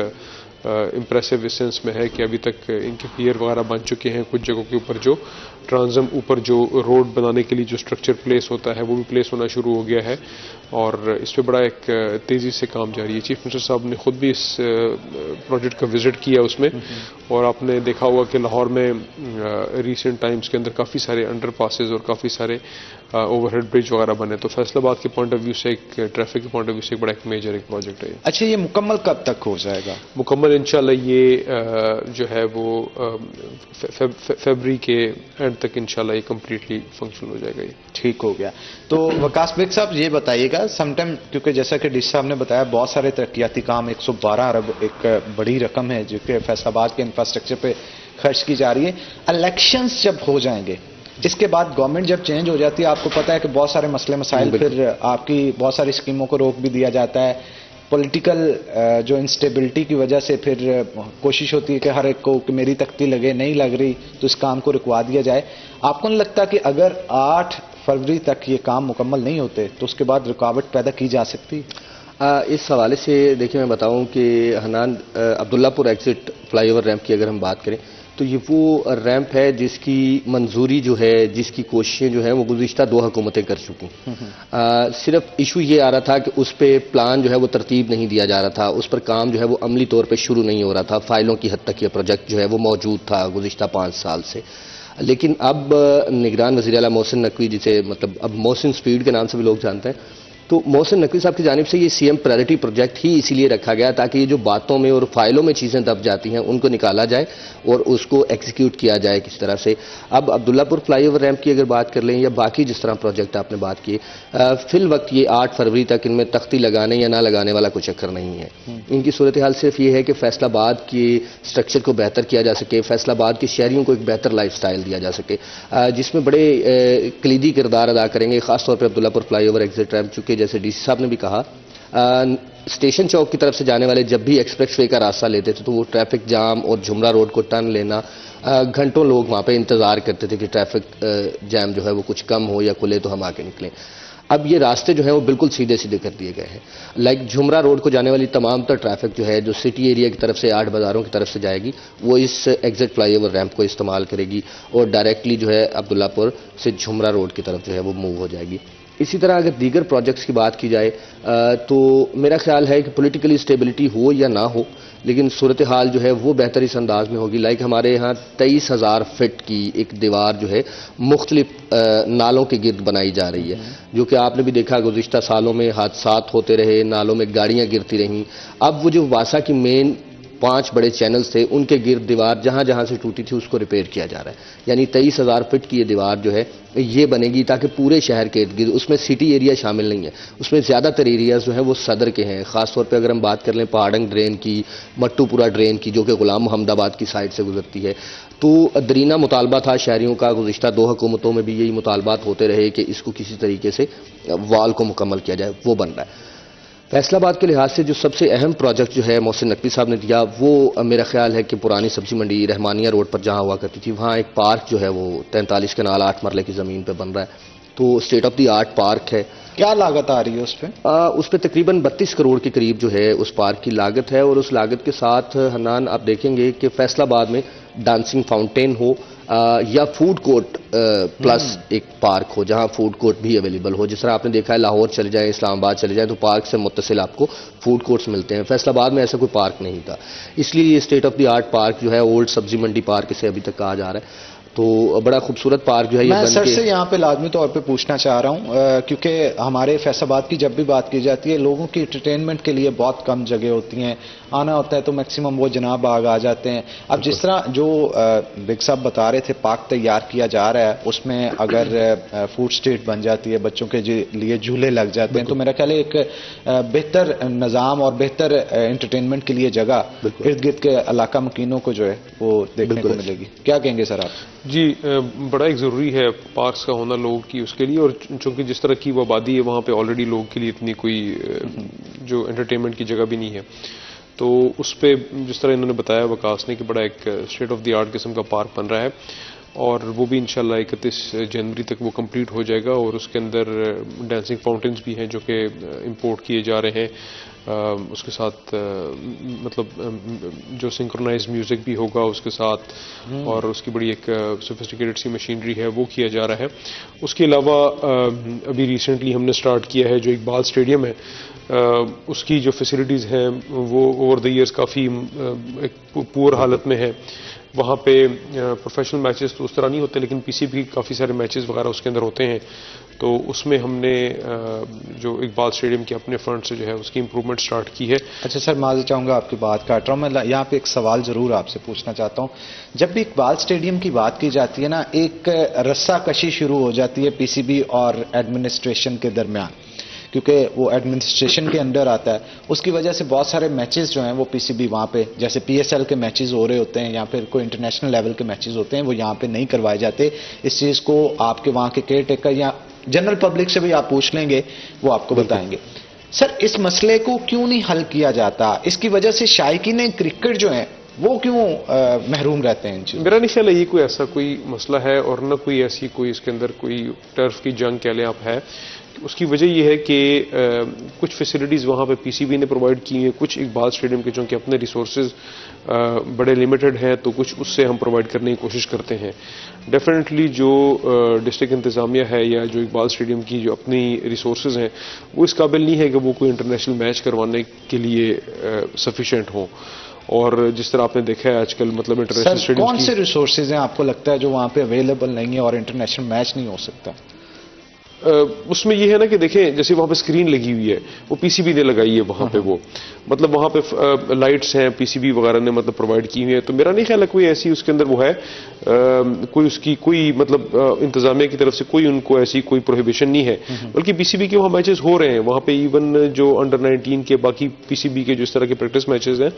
D: امپریسو اسنس میں ہے کہ ابھی تک ان کے پیئر وغیرہ بن چکے ہیں. کچھ جگہوں کے اوپر جو ٹرانزم اوپر جو روڈ بنانے کے لیے جو اسٹرکچر پلیس ہوتا ہے وہ بھی پلیس ہونا شروع ہو گیا ہے, اور اس پہ بڑا ایک تیزی سے کام جاری ہے. چیف منسٹر صاحب نے خود بھی اس پروجیکٹ کا وزٹ کیا اس میں, اور آپ نے دیکھا ہوگا کہ لاہور میں ریسنٹ ٹائمز کے اندر کافی سارے انڈر پاسز اور کافی سارے اوور ہیڈ برج وغیرہ بنے, تو فیصل آباد کے پوائنٹ آف ویو سے ایک ٹریفک کے پوائنٹ آف ویو سے ایک بڑا ایک میجر ایک پروجیکٹ ہے.
A: اچھا, یہ مکمل کب تک ہو جائے گا؟
D: مکمل انشاءاللہ یہ جو ہے وہ فیبری کے اینڈ تک انشاءاللہ یہ کمپلیٹلی فنکشن ہو جائے گا. یہ
A: ٹھیک ہو گیا. تو وکاس بیگ صاحب یہ بتائیے گا, سم ٹائم کیونکہ جیسا کہ ڈی سی صاحب نے بتایا بہت سارے ترقیاتی کام 112 ارب ایک بڑی رقم ہے جو کہ فیصل آباد کے انفراسٹرکچر پہ خرچ کی جا رہی ہے. الیکشنز جب ہو جائیں گے, اس کے بعد گورنمنٹ جب چینج ہو جاتی ہے, آپ کو پتا ہے کہ بہت سارے مسئلے مسائل پھر آپ کی بہت ساری اسکیموں کو روک بھی دیا جاتا ہے. پولیٹیکل جو انسٹیبلٹی کی وجہ سے پھر کوشش ہوتی ہے کہ ہر ایک کو کہ میری تختی لگے, نہیں لگ رہی تو اس کام کو رکوا دیا جائے. آپ کو نہیں لگتا کہ اگر 8 فروری تک یہ کام مکمل نہیں ہوتے تو اس کے بعد رکاوٹ پیدا کی جا سکتی؟
E: اس حوالے سے دیکھیں میں بتاؤں کہ حنان عبداللہ پور ایگزٹ فلائی اوور ریمپ کی اگر ہم بات کریں تو یہ وہ ریمپ ہے جس کی منظوری جو ہے, جس کی کوششیں جو ہیں وہ گزشتہ 2 حکومتیں کر چکی. صرف ایشو یہ آ رہا تھا کہ اس پہ پلان جو ہے وہ ترتیب نہیں دیا جا رہا تھا, اس پر کام جو ہے وہ عملی طور پہ شروع نہیں ہو رہا تھا. فائلوں کی حد تک یہ پروجیکٹ جو ہے وہ موجود تھا گزشتہ 5 سال سے. لیکن اب نگران وزیر اعلیٰ محسن نقوی, جسے مطلب اب محسن سپیڈ کے نام سے بھی لوگ جانتے ہیں, تو محسن نقوی صاحب کی جانب سے یہ سی ایم پرائرٹی پروجیکٹ ہی اسی لیے رکھا گیا تاکہ یہ جو باتوں میں اور فائلوں میں چیزیں دب جاتی ہیں ان کو نکالا جائے اور اس کو ایکزیکیوٹ کیا جائے کس طرح سے. اب عبداللہ پور فلائی اوور ریمپ کی اگر بات کر لیں یا باقی جس طرح پروجیکٹ آپ نے بات کی, فی الوقت یہ 8 فروری تک ان میں تختی لگانے یا نہ لگانے والا کوئی چکر نہیں ہے. ان کی صورتحال صرف یہ ہے کہ فیصل آباد کی اسٹرکچر کو بہتر کیا جا سکے, فیصل آباد کے شہریوں کو ایک بہتر لائف سٹائل دیا جا سکے, جس میں بڑے کلیدی کردار ادا کریں گے خاص طور پر عبداللہ پور فلائی اوور ایگزٹ ریمپ, چونکہ جیسے ڈی سی صاحب نے بھی کہا اسٹیشن چوک کی طرف سے جانے والے جب بھی ایکسپریس وے کا راستہ لیتے تھے تو وہ ٹریفک جام اور جمرہ روڈ کو ٹرن لینا, گھنٹوں لوگ وہاں پہ انتظار کرتے تھے کہ ٹریفک جام جو ہے وہ کچھ کم ہو یا کھلے تو ہم آگے نکلیں. اب یہ راستے جو ہیں وہ بالکل سیدھے سیدھے کر دیے گئے ہیں. لائک جمرہ روڈ کو جانے والی تمام تر ٹریفک جو ہے جو سٹی ایریا کی طرف سے 8 بازاروں کی طرف سے جائے گی وہ اس ایگزٹ فلائی اوور ریمپ کو استعمال کرے گی اور ڈائریکٹلی جو ہے عبداللہ پور سے جمرہ روڈ کی طرف جو ہے وہ موو ہو جائے گی. اسی طرح اگر دیگر پروجیکٹس کی بات کی جائے تو میرا خیال ہے کہ پولیٹیکلی اسٹیبلٹی ہو یا نہ ہو لیکن صورتحال جو ہے وہ بہتر اس انداز میں ہوگی. لائک ہمارے یہاں 23,000 فٹ کی ایک دیوار جو ہے مختلف نالوں کے گرد بنائی جا رہی ہے, جو کہ آپ نے بھی دیکھا گزشتہ سالوں میں حادثات ہوتے رہے, نالوں میں گاڑیاں گرتی رہیں. اب وہ جو واسا کی مین 5 بڑے چینلز تھے ان کے گرد دیوار جہاں جہاں سے ٹوٹی تھی اس کو ریپیئر کیا جا رہا ہے. یعنی 23,000 فٹ کی یہ دیوار جو ہے یہ بنے گی تاکہ پورے شہر کے ارد گرد، اس میں سٹی ایریا شامل نہیں ہے، اس میں زیادہ تر ایریاز جو ہیں وہ صدر کے ہیں. خاص طور پہ اگر ہم بات کر لیں پہاڑنگ ڈرین کی، مٹو پورا ڈرین کی جو کہ غلام محمد آباد کی سائڈ سے گزرتی ہے، تو درینہ مطالبہ تھا شہریوں کا. گزشتہ 2 حکومتوں میں بھی یہی مطالبات ہوتے رہے کہ اس کو کسی طریقے سے وال کو مکمل کیا جائے، وہ بن رہا ہے. فیصل آباد کے لحاظ سے جو سب سے اہم پروجیکٹ جو ہے محسن نقوی صاحب نے دیا وہ میرا خیال ہے کہ پرانی سبزی منڈی رحمانیہ روڈ پر جہاں ہوا کرتی تھی وہاں ایک پارک جو ہے وہ 43 کنال 8 مرلے کی زمین پہ بن رہا ہے. تو state of the art park ہے.
A: کیا لاگت آ رہی ہے اس پہ؟
E: اس پہ تقریباً 32 کروڑ کے قریب جو ہے اس پارک کی لاگت ہے. اور اس لاگت کے ساتھ حنان آپ دیکھیں گے کہ فیصل آباد میں ڈانسنگ فاؤنٹین ہو یا فوڈ کورٹ پلس ایک پارک ہو جہاں فوڈ کورٹ بھی اویلیبل ہو. جس طرح آپ نے دیکھا ہے لاہور چلے جائیں، اسلام آباد چلے جائیں تو پارک سے متصل آپ کو فوڈ کورٹس ملتے ہیں. فیصل آباد میں ایسا کوئی پارک نہیں تھا، اس لیے یہ state of the art park جو ہے اولڈ سبزی منڈی پارک اسے ابھی تک کہا جا رہا ہے. تو بڑا خوبصورت پارک جو ہے یہ
A: میں
E: بن
A: سر
E: کے
A: سے یہاں پہ لازمی طور پہ پوچھنا چاہ رہا ہوں کیونکہ ہمارے فیصل آباد کی جب بھی بات کی جاتی ہے لوگوں کی انٹرٹینمنٹ کے لیے بہت کم جگہ ہوتی ہیں، آنا ہوتا ہے تو میکسیمم وہ جناب باغ آ جاتے ہیں. اب جس طرح جو بگ صاحب بتا رہے تھے پارک تیار کیا جا رہا ہے اس میں اگر فوڈ اسٹریٹ بن جاتی ہے، بچوں کے لیے جھولے لگ جاتے ہیں، تو میرا خیال ہے ایک بہتر نظام اور بہتر انٹرٹینمنٹ کے لیے جگہ ارد گرد کے علاقہ مکینوں کو جو ہے وہ دیکھنے کو ملے گی. کیا کہیں گے سر آپ؟
D: جی بڑا ایک ضروری ہے پارکس کا ہونا لوگوں کی اس کے لیے، اور چونکہ جس طرح کی وہ آبادی ہے وہاں پہ آلریڈی لوگوں کے لیے اتنی کوئی جو انٹرٹینمنٹ کی جگہ بھی نہیں ہے، تو اس پہ جس طرح انہوں نے بتایا وکاس نے کہ بڑا ایک اسٹیٹ آف دی آرٹ قسم کا پارک بن رہا ہے، اور وہ بھی انشاءاللہ 31 جنوری تک وہ کمپلیٹ ہو جائے گا. اور اس کے اندر ڈانسنگ فاؤنٹینز بھی ہیں جو کہ امپورٹ کیے جا رہے ہیں، اس کے ساتھ مطلب جو سنکرونائز میوزک بھی ہوگا اس کے ساتھ، اور اس کی بڑی ایک سوفسٹیکیٹڈ سی مشینری ہے وہ کیا جا رہا ہے. اس کے علاوہ ابھی ریسنٹلی ہم نے سٹارٹ کیا ہے جو اقبال اسٹیڈیم ہے، اس کی جو فیسلٹیز ہیں وہ اوور دی ایئرز کافی ایک پور حالت میں ہے. وہاں پہ پروفیشنل میچز تو اس طرح نہیں ہوتے لیکن پی سی بی کافی سارے میچز وغیرہ اس کے اندر ہوتے ہیں. تو اس میں ہم نے جو اقبال اسٹیڈیم کے اپنے فنڈ سے جو ہے اس کی امپرومنٹ سٹارٹ کی ہے.
A: اچھا سر معذرت چاہوں گا آپ کی بات کاٹ رہا ہوں، میں یہاں پہ ایک سوال ضرور آپ سے پوچھنا چاہتا ہوں. جب بھی اقبال اسٹیڈیم کی بات کی جاتی ہے نا ایک رسہ کشی شروع ہو جاتی ہے پی سی بی اور ایڈمنسٹریشن کے درمیان، کیونکہ وہ ایڈمنسٹریشن کے انڈر آتا ہے. اس کی وجہ سے بہت سارے میچز جو ہیں وہ پی سی بی وہاں پہ جیسے پی ایس ایل کے میچز ہو رہے ہوتے ہیں یا پھر کوئی انٹرنیشنل لیول کے میچز ہوتے ہیں وہ یہاں پہ نہیں کروائے جاتے. اس چیز کو آپ کے وہاں کے کیئر ٹیکر یا جنرل پبلک سے بھی آپ پوچھ لیں گے وہ آپ کو بتائیں گے. سر اس مسئلے کو کیوں نہیں حل کیا جاتا؟ اس کی وجہ سے شائقین کرکٹ جو ہیں وہ کیوں محروم رہتے ہیں ان چیزوں؟
D: میرا نہیں خیال ہے یہ کوئی ایسا کوئی مسئلہ ہے اور نہ کوئی ایسی کوئی اس کے اندر کوئی ٹرف کی جنگ کہہ لیں آپ ہے. اس کی وجہ یہ ہے کہ کچھ فیسلٹیز وہاں پہ پی سی بی نے پرووائڈ کی ہیں، کچھ اقبال اسٹیڈیم کے چونکہ اپنے ریسورسز بڑے لمیٹڈ ہیں تو کچھ اس سے ہم پرووائڈ کرنے کی کوشش کرتے ہیں. ڈیفینیٹلی جو ڈسٹرکٹ انتظامیہ ہے یا جو اقبال اسٹیڈیم کی جو اپنی ریسورسز ہیں وہ اس قابل نہیں ہے کہ وہ کوئی انٹرنیشنل میچ کروانے کے لیے سفیشینٹ ہوں. اور جس طرح آپ نے دیکھا ہے آج کل مطلب انٹرنیشنل اسٹیڈیم
A: کون سے ریسورسز ہیں آپ کو لگتا ہے جو وہاں پہ اویلیبل نہیں ہے اور انٹرنیشنل میچ نہیں ہو سکتا؟
D: اس میں یہ ہے نا کہ دیکھیں جیسے وہاں پہ اسکرین لگی ہوئی ہے وہ پی سی بی نے لگائی ہے وہاں پہ، وہ مطلب وہاں پہ لائٹس ہیں پی سی بی وغیرہ نے مطلب پرووائڈ کی ہوئی ہیں. تو میرا نہیں خیال ہے کوئی ایسی اس کے اندر وہ ہے کوئی اس کی کوئی مطلب انتظامیہ کی طرف سے کوئی ان کو ایسی کوئی پروہیبیشن نہیں ہے، بلکہ پی سی بی کے وہاں میچز ہو رہے ہیں. وہاں پہ ایون جو انڈر 19 کے باقی پی سی بی کے جو اس طرح کے پریکٹس میچز ہیں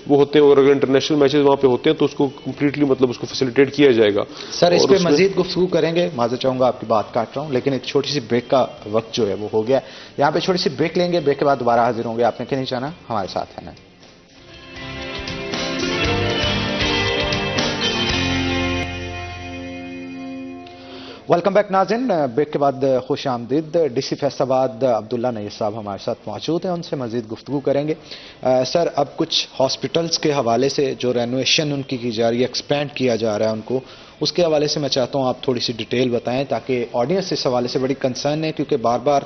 D: وہ ہوتے ہیں، اور اگر انٹرنیشنل میچز وہاں پہ ہوتے ہیں تو اس کو کمپلیٹلی مطلب اس کو فیسیلیٹیٹ کیا جائے گا.
A: سر اس پہ مزید گفتگو کریں گے، معذرت چاہوں گا آپ کی بات کاٹ رہا ہوں لیکن ایک چھوٹی سی بریک کا وقت جو ہے وہ ہو گیا. یہاں پہ چھوٹی سی بریک لیں گے، بریک کے بعد دوبارہ حاضر ہوں گے. آپ نے کیا نہیں چاہنا ہمارے ساتھ ہے نا. ویلکم بیک ناظرین، بریک کے بعد خوش آمدید. ڈی سی فیصل آباد عبداللہ نیر صاحب ہمارے ساتھ موجود ہیں، ان سے مزید گفتگو کریں گے. سر اب کچھ ہاسپٹلس کے حوالے سے جو رینوویشن ان کی جا رہی ہے، ایکسپینڈ کیا جا رہا ہے ان کو، اس کے حوالے سے میں چاہتا ہوں آپ تھوڑی سی ڈیٹیل بتائیں تاکہ آڈینس اس حوالے سے بڑی کنسرن ہے، کیونکہ بار بار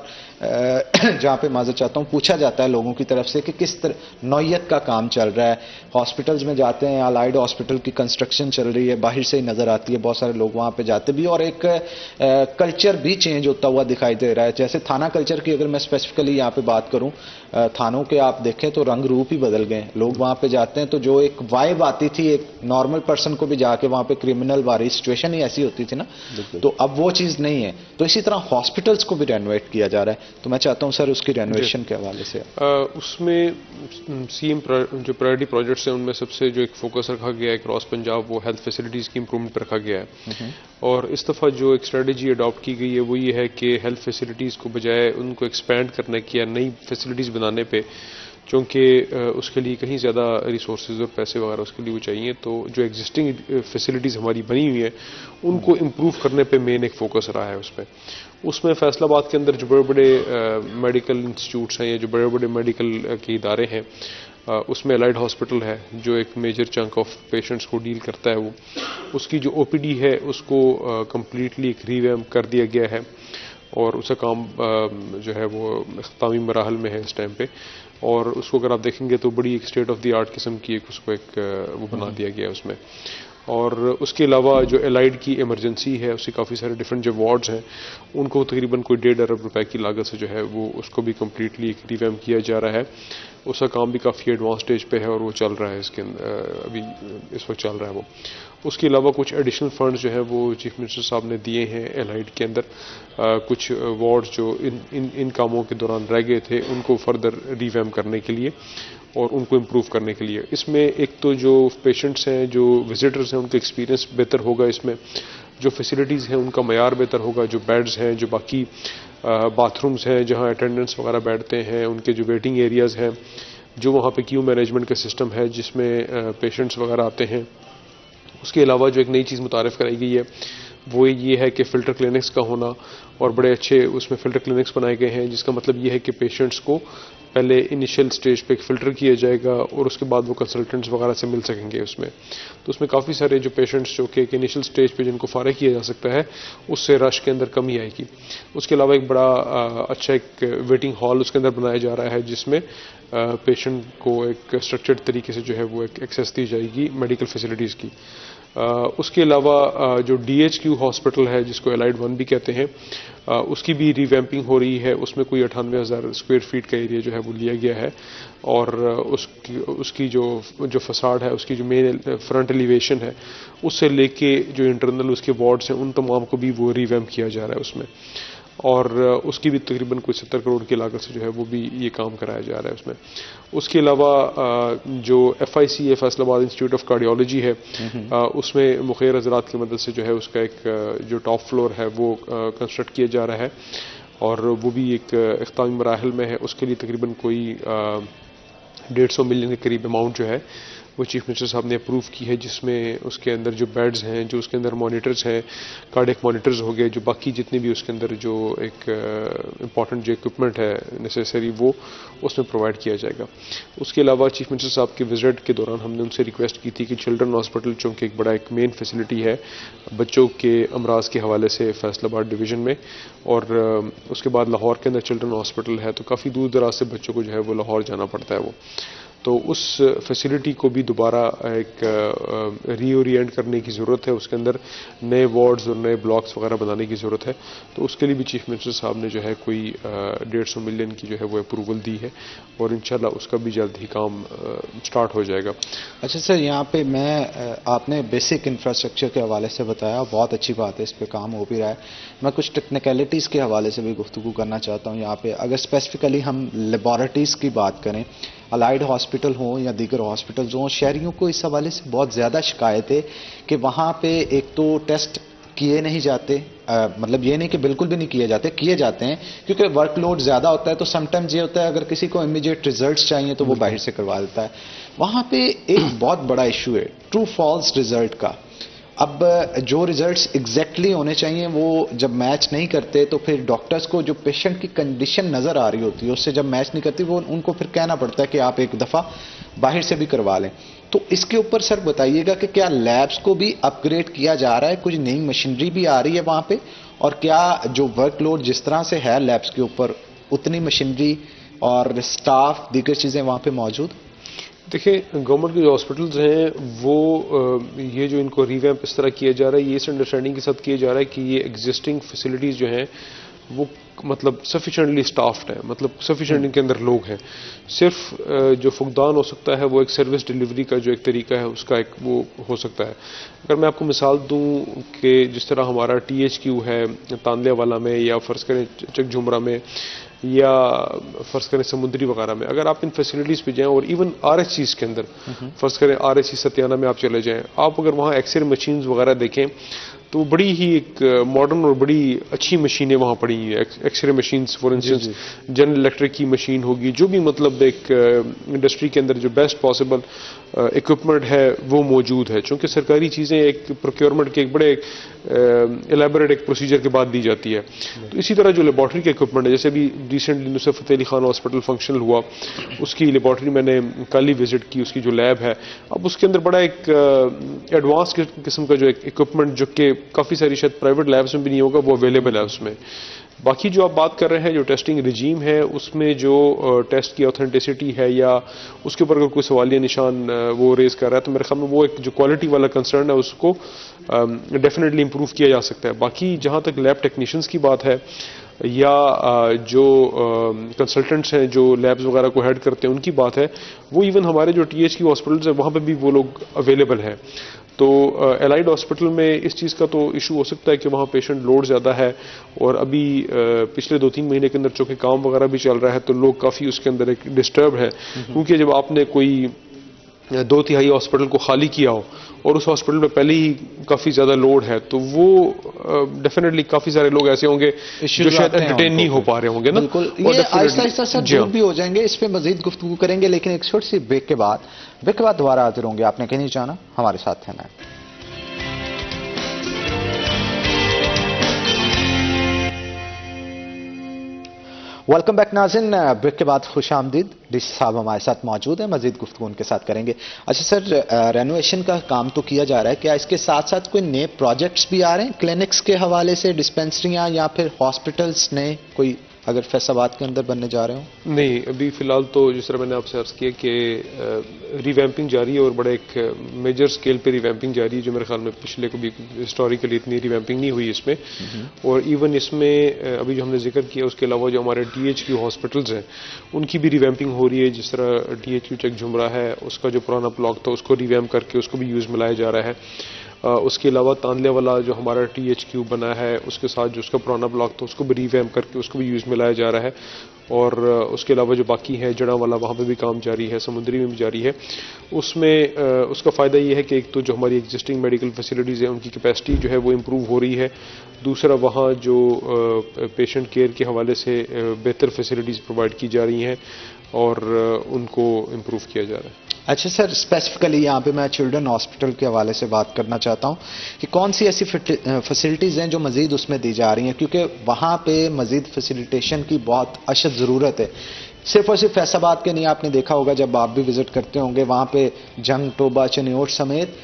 A: جہاں پہ معذرت چاہتا ہوں پوچھا جاتا ہے لوگوں کی طرف سے کہ کس نوعیت کا کام چل رہا ہے. ہاسپٹلز میں جاتے ہیں، الائیڈ ہاسپٹل کی کنسٹرکشن چل رہی ہے، باہر سے ہی نظر آتی ہے، بہت سارے لوگ وہاں پہ جاتے بھی، اور ایک کلچر بھی چینج ہوتا ہوا دکھائی دے رہا ہے. جیسے تھانہ کلچر کی اگر میں اسپیسیفکلی یہاں پہ بات کروں، تھانوں کے آپ دیکھیں تو رنگ روپ ہی بدل گئے. لوگ وہاں پہ جاتے ہیں تو جو ایک وائب آتی تھی ایک نارمل پرسن کو بھی جا کے وہاں پہ کرمنل والی سچویشن ہی ایسی ہوتی تھی نا، تو اب وہ چیز نہیں ہے. تو اسی طرح ہاسپٹلس کو بھی رینوویٹ کیا جا رہا ہے، تو میں چاہتا ہوں سر اس کی رینوویشن کے حوالے سے.
D: اس میں سی ایم جو پرائرٹی پروجیکٹس ہیں ان میں سب سے جو ایک فوکس رکھا گیا ہے اکراس پنجاب وہ ہیلتھ فیسلٹیز کی امپرومنٹ پہ رکھا گیا ہے. اور اس دفعہ جو ایک اسٹریٹجی اڈاپٹ کی گئی ہے وہ یہ ہے کہ ہیلتھ فیسلٹیز کو بجائے ان کو ایکسپینڈ کرنے کی یا نئی فیسلٹیز بنانے پہ، چونکہ اس کے لیے کہیں زیادہ ریسورسز اور پیسے وغیرہ اس کے لیے وہ چاہیے، تو جو ایگزسٹنگ فیسلٹیز ہماری بنی ہوئی ہیں ان کو امپروو کرنے پہ مین ایک فوکس رہا ہے. اس میں فیصل آباد کے اندر جو بڑے بڑے میڈیکل انسٹیٹیوٹس ہیں یا جو بڑے بڑے میڈیکل کے ادارے ہیں، اس میں الائیڈ ہاسپٹل ہے جو ایک میجر چنک آف پیشنٹس کو ڈیل کرتا ہے. وہ اس کی جو او پی ڈی ہے اس کو کمپلیٹلی ایک ریویمپ کر دیا گیا ہے، اور اس کا کام جو ہے وہ اختتامی مراحل میں ہے اس ٹائم پہ. اور اس کو اگر آپ دیکھیں گے تو بڑی ایک اسٹیٹ آف دی آرٹ قسم کی اس کو ایک وہ بنا دیا گیا ہے اس میں. اور اس کے علاوہ جو الائیڈ کی ایمرجنسی ہے اس کے کافی سارے ڈفرینٹ جو وارڈز ہیں ان کو تقریباً کوئی 1.5 ارب روپے کی لاگت سے جو ہے وہ اس کو بھی کمپلیٹلی ایک ریویمپ کیا جا رہا ہے. اس کا کام بھی کافی ایڈوانس سٹیج پہ ہے اور وہ چل رہا ہے اس کے ابھی اس وقت چل رہا ہے وہ. اس کے علاوہ کچھ ایڈیشنل فنڈز جو ہیں وہ چیف منسٹر صاحب نے دیے ہیں الائیڈ کے اندر. کچھ وارڈز جو ان کاموں کے دوران رہ گئے تھے ان کو فردر ریویمپ کرنے کے لیے اور ان کو امپروو کرنے کے لیے. اس میں ایک تو جو پیشنٹس ہیں جو وزٹرز ہیں ان کا ایکسپیرینس بہتر ہوگا، اس میں جو فیسلٹیز ہیں ان کا معیار بہتر ہوگا، جو بیڈز ہیں، جو باقی باتھ رومز ہیں جہاں اٹینڈنٹس وغیرہ بیٹھتے ہیں، ان کے جو ویٹنگ ایریاز ہیں، جو وہاں پہ کیو مینجمنٹ کا سسٹم ہے جس میں پیشنٹس وغیرہ آتے ہیں. اس کے علاوہ جو ایک نئی چیز متعارف کرائی گئی ہے وہ یہ ہے کہ فلٹر کلینکس کا ہونا، اور بڑے اچھے اس میں فلٹر کلینکس بنائے گئے ہیں جس کا مطلب یہ ہے کہ پیشنٹس کو پہلے انیشیل سٹیج پہ ایک فلٹر کیا جائے گا اور اس کے بعد وہ کنسلٹنٹس وغیرہ سے مل سکیں گے اس میں. تو اس میں کافی سارے جو پیشنٹس جو کہ ایک انیشیل سٹیج پہ جن کو فارغ کیا جا سکتا ہے اس سے رش کے اندر کمی آئے گی. اس کے علاوہ ایک بڑا اچھا ایک ویٹنگ ہال اس کے اندر بنایا جا رہا ہے جس میں پیشنٹ کو ایک اسٹرکچرڈ طریقے سے جو ہے وہ ایک ایکسیس دی جائے گی میڈیکل فیسلٹیز کی. اس کے علاوہ جو ڈی ایچ کیو ہاسپٹل ہے جس کو الائیڈ 1 بھی کہتے ہیں، اس کی بھی ریویمپنگ ہو رہی ہے. اس میں کوئی 98,000 اسکوائر فیٹ کا ایریا جو ہے وہ لیا گیا ہے، اور اس کی جو فساڈ ہے، اس کی جو مین فرنٹ ایلیویشن ہے، اس سے لے کے جو انٹرنل اس کے وارڈز ہیں ان تمام کو بھی وہ ریویمپ کیا جا رہا ہے اس میں. اور اس کی بھی تقریباً کوئی 70 کروڑ کی لاگت سے جو ہے وہ بھی یہ کام کرایا جا رہا ہے اس میں. اس کے علاوہ جو ایف آئی سی ہے فیصل آباد انسٹیٹیوٹ آف کارڈیالوجی ہے، اس میں مخیر حضرات کی مدد سے جو ہے اس کا ایک جو ٹاپ فلور ہے وہ کنسٹرکٹ کیا جا رہا ہے، اور وہ بھی ایک اختتامی مراحل میں ہے. اس کے لیے تقریباً کوئی 150 ملین کے قریب اماؤنٹ جو ہے وہ چیف منسٹر صاحب نے اپروو کی ہے، جس میں اس کے اندر جو بیڈز ہیں، جو اس کے اندر مانیٹرز ہیں، کارڈیک مانیٹرز ہو گئے، جو باقی جتنے بھی اس کے اندر جو ایک امپورٹنٹ جو اکوپمنٹ ہے نیسیسری وہ اس میں پرووائڈ کیا جائے گا. اس کے علاوہ چیف منسٹر صاحب کے وزٹ کے دوران ہم نے ان سے ریکویسٹ کی تھی کہ چلڈرن ہاسپٹل چونکہ ایک بڑا ایک مین فیسلٹی ہے بچوں کے امراض کے حوالے سے فیصل آباد ڈویژن میں، اور اس کے بعد لاہور کے اندر چلڈرن ہاسپٹل ہے، تو کافی دور دراز سے بچوں کو جو ہے وہ لاہور جانا پڑتا ہے وہ. تو اس فیسلٹی کو بھی دوبارہ ایک ری اورینٹ کرنے کی ضرورت ہے. اس کے اندر نئے وارڈز اور نئے بلاکس وغیرہ بنانے کی ضرورت ہے. تو اس کے لیے بھی چیف منسٹر صاحب نے جو ہے کوئی 150 ملین کی جو ہے وہ اپروول دی ہے، اور انشاءاللہ اس کا بھی جلد ہی کام سٹارٹ ہو جائے گا.
A: اچھا سر، یہاں پہ آپ نے بیسک انفراسٹرکچر کے حوالے سے بتایا، بہت اچھی بات ہے، اس پہ کام ہو بھی رہا ہے. میں کچھ ٹیکنیکلٹیز کے حوالے سے بھی گفتگو کرنا چاہتا ہوں. یہاں پہ اگر اسپیسیفکلی ہم لیبارٹریز کی بات کریں، الائیڈ ہاسپٹل ہوں یا دیگر ہاسپٹلز ہوں، شہریوں کو اس حوالے سے بہت زیادہ شکایت ہے کہ وہاں پہ ایک تو ٹیسٹ کیے نہیں جاتے، مطلب یہ نہیں کہ بالکل بھی نہیں کیے جاتے، کیے جاتے ہیں کیونکہ ورک لوڈ زیادہ ہوتا ہے. تو سم ٹائمز یہ ہوتا ہے اگر کسی کو امیڈیٹ ریزلٹس چاہیے تو وہ باہر سے کروا دیتا ہے. وہاں پہ ایک بہت بڑا ایشو ہے ٹرو فالس ریزلٹ کا. اب جو ریزلٹس ایگزیکٹلی ہونے چاہیے وہ جب میچ نہیں کرتے تو پھر ڈاکٹرز کو جو پیشنٹ کی کنڈیشن نظر آ رہی ہوتی ہے اس سے جب میچ نہیں کرتی وہ ان کو پھر کہنا پڑتا ہے کہ آپ ایک دفعہ باہر سے بھی کروا لیں. تو اس کے اوپر سر بتائیے گا کہ کیا لیبس کو بھی اپ گریڈ کیا جا رہا ہے, کچھ نئی مشینری بھی آ رہی ہے وہاں پہ, اور کیا جو ورک لوڈ جس طرح سے ہے لیبس کے اوپر اتنی مشینری اور اسٹاف دیگر چیزیں وہاں پہ موجود؟
D: دیکھیں گورنمنٹ کے جو ہاسپٹلز ہیں وہ یہ جو ان کو ریویمپ اس طرح کیا جا رہا ہے یہ اس انڈرسٹینڈنگ کے ساتھ کیا جا رہا ہے کہ یہ ایگزسٹنگ فیسلٹیز جو ہیں وہ مطلب سفیشینٹلی اسٹافڈ ہیں, مطلب سفیشینٹ ان کے اندر لوگ ہیں. صرف جو فقدان ہو سکتا ہے وہ ایک سروس ڈیلیوری کا جو ایک طریقہ ہے اس کا ایک وہ ہو سکتا ہے. اگر میں آپ کو مثال دوں کہ جس طرح ہمارا THQ ہے تاندلے والا میں, یا فرض کریں چک جھمرا میں, یا فرض کریں سمندری وغیرہ میں, اگر آپ ان فیسلٹیز پہ جائیں, اور ایون RHCs کے اندر فرض کریں RHC ستیانہ میں آپ چلے جائیں, آپ اگر وہاں ایکس رے مشینز وغیرہ دیکھیں تو وہ بڑی ہی ایک ماڈرن اور بڑی اچھی مشینیں وہاں پڑی ہیں. X ray machines for instance general electric کی مشین ہوگی, جو بھی مطلب ایک انڈسٹری کے اندر جو بیسٹ پاسبل اکوپمنٹ ہے وہ موجود ہے. چونکہ سرکاری چیزیں ایک پروکیورمنٹ کے ایک بڑے الیبوریٹ ایک پروسیجر کے بعد دی جاتی ہے. تو اسی طرح جو لیبارٹری کے اکوپمنٹ ہے, جیسے بھی recently Nusrat Fateh Ali Khan hospital functional ہوا, اس کی لیبارٹری میں نے کل ہی وزٹ کی, اس کی جو لیب ہے اب اس کے اندر بڑا ایک ایڈوانس قسم کا جو ایک اکوپمنٹ جو کہ کافی ساری شاید پرائیویٹ لیبس میں بھی نہیں ہوگا وہ اویلیبل ہے اس میں. باقی جو آپ بات کر رہے ہیں جو ٹیسٹنگ رجیم ہے اس میں جو ٹیسٹ کی اوتھینٹسٹی ہے یا اس کے اوپر اگر کوئی سوالیہ نشان وہ ریز کر رہا ہے تو میرے خیال میں وہ ایک جو کوالٹی والا کنسرن ہے اس کو ڈیفینیٹلی امپروو کیا جا سکتا ہے. باقی جہاں تک لیب ٹیکنیشینز کی بات ہے یا جو کنسلٹنٹس ہیں جو لیبز وغیرہ کو ہیڈ کرتے ہیں ان کی بات ہے, وہ ایون ہمارے جو THQ ہاسپٹلز ہیں وہاں پہ بھی وہ لوگ اویلیبل ہیں. تو الائڈ ہاسپٹل میں اس چیز کا تو ایشو ہو سکتا ہے کہ وہاں پیشنٹ لوڈ زیادہ ہے, اور ابھی پچھلے 2-3 مہینے کے اندر چونکہ کام وغیرہ بھی چل رہا ہے تو لوگ کافی اس کے اندر ایک ڈسٹرب ہے. کیونکہ جب آپ نے کوئی 2/3 ہاسپٹل کو خالی کیا ہو اور اس ہاسپٹل میں پہلے ہی کافی زیادہ لوڈ ہے تو وہ ڈیفینیٹلی کافی سارے لوگ ایسے ہوں گے جو شاید انٹرٹین نہیں ہو پا رہے ہوں گے نا.
A: بالکل, یہ آہستہ آہستہ سر دور بھی ہو جائیں گے, اس پہ مزید گفتگو کریں گے, لیکن ایک چھوٹی سی بریک کے بعد دوبارہ حاضر ہوں گے. آپ نے کہیں نہیں جانا, ہمارے ساتھ رہنا ہے. ویلکم بیک ناظرین, بریک کے بعد خوش آمدید. ڈی سی صاحب ہمارے ساتھ موجود ہیں, مزید گفتگو ان کے ساتھ کریں گے. اچھا سر, رینوویشن کا کام تو کیا جا رہا ہے, کیا اس کے ساتھ ساتھ کوئی نئے پروجیکٹس بھی آ رہے ہیں کلینکس کے حوالے سے, ڈسپینسریاں یا پھر ہاسپٹلس نئے کوئی اگر فیصلات کے اندر بننے جا رہے ہوں؟
D: نہیں, ابھی فی الحال تو جس طرح میں نے آپ سے عرض کیا کہ ریویمپنگ جاری ہے اور بڑے ایک میجر سکیل پہ ریویمپنگ جاری ہے, جو میرے خیال میں پچھلے کبھی ہسٹوریکلی اتنی ریویمپنگ نہیں ہوئی اس میں. اور ایون اس میں ابھی جو ہم نے ذکر کیا اس کے علاوہ جو ہمارے THQ ہاسپٹلز ہیں ان کی بھی ریویمپنگ ہو رہی ہے. جس طرح THQ چک جھمرا ہے, اس کا جو پرانا بلاک تھا اس کو ریویمپ کر کے اس کو بھی یوز میں لایا جا رہا ہے. اس کے علاوہ تاندلے والا جو ہمارا THQ بنا ہے اس کے ساتھ جو اس کا پرانا بلاک تھا اس کو بھی ریویمپ کر کے اس کو بھی یوز میں لایا جا رہا ہے. اور اس کے علاوہ جو باقی ہے جڑا والا وہاں پہ بھی کام جاری ہے, سمندری میں بھی جاری ہے. اس میں اس کا فائدہ یہ ہے کہ ایک تو جو ہماری ایگزسٹنگ میڈیکل فیسلٹیز ہیں ان کی کیپیسٹی جو ہے وہ امپروو ہو رہی ہے, دوسرا وہاں جو پیشنٹ کیئر کے حوالے سے بہتر فیسلٹیز پرووائڈ کی جا رہی ہیں اور ان کو امپروو کیا جا رہا ہے.
A: اچھا سر, اسپیسیفکلی یہاں پہ میں چلڈرن ہاسپٹل کے حوالے سے بات کرنا چاہتا ہوں کہ کون سی ایسی فیسلٹیز ہیں جو مزید اس میں دی جا رہی ہیں, کیونکہ وہاں پہ مزید فیسیلیٹیشن کی بہت اشد ضرورت ہے. صرف اور صرف فیصلات کے نہیں, آپ نے دیکھا ہوگا جب آپ بھی وزٹ کرتے ہوں گے وہاں پہ جنگ, ٹوبہ, چنیوٹ سمیت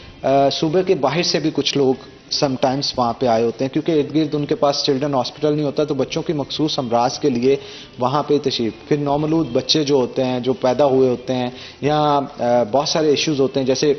A: صوبے کے باہر سے بھی کچھ لوگ سم ٹائمز وہاں پہ آئے ہوتے ہیں, کیونکہ ارد گرد ان کے پاس چلڈرن ہاسپٹل نہیں ہوتا, تو بچوں کی مخصوص امراض کے لیے وہاں پہ تشریف. پھر نومولود بچے جو ہوتے ہیں جو پیدا ہوئے ہوتے ہیں, یا بہت سارے ایشوز ہوتے ہیں جیسے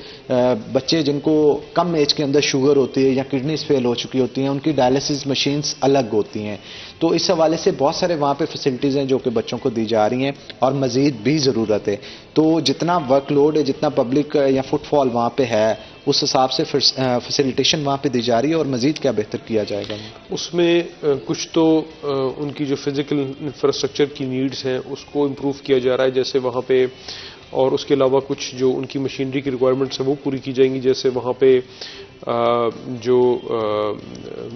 A: بچے جن کو کم ایج کے اندر شوگر ہوتی ہے یا کڈنیز فیل ہو چکی ہوتی ہیں, ان کی ڈائلسس مشینز الگ ہوتی ہیں. تو اس حوالے سے بہت سارے وہاں پہ فیسلٹیز ہیں جو کہ بچوں کو دی جا رہی ہیں, اور مزید بھی ضرورت ہے. تو جتنا ورک لوڈ ہے, جتنا پبلک یا فٹ فال وہاں پہ ہے, اس حساب سے فیسیلیٹیشن وہاں پہ دی جا رہی ہے, اور مزید کیا بہتر کیا جائے گا؟
D: اس میں کچھ تو ان کی جو فزیکل انفراسٹرکچر کی نیڈز ہیں اس کو امپروو کیا جا رہا ہے, جیسے وہاں پہ, اور اس کے علاوہ کچھ جو ان کی مشینری کی ریکوائرمنٹس ہیں وہ پوری کی جائیں گی. جیسے وہاں پہ جو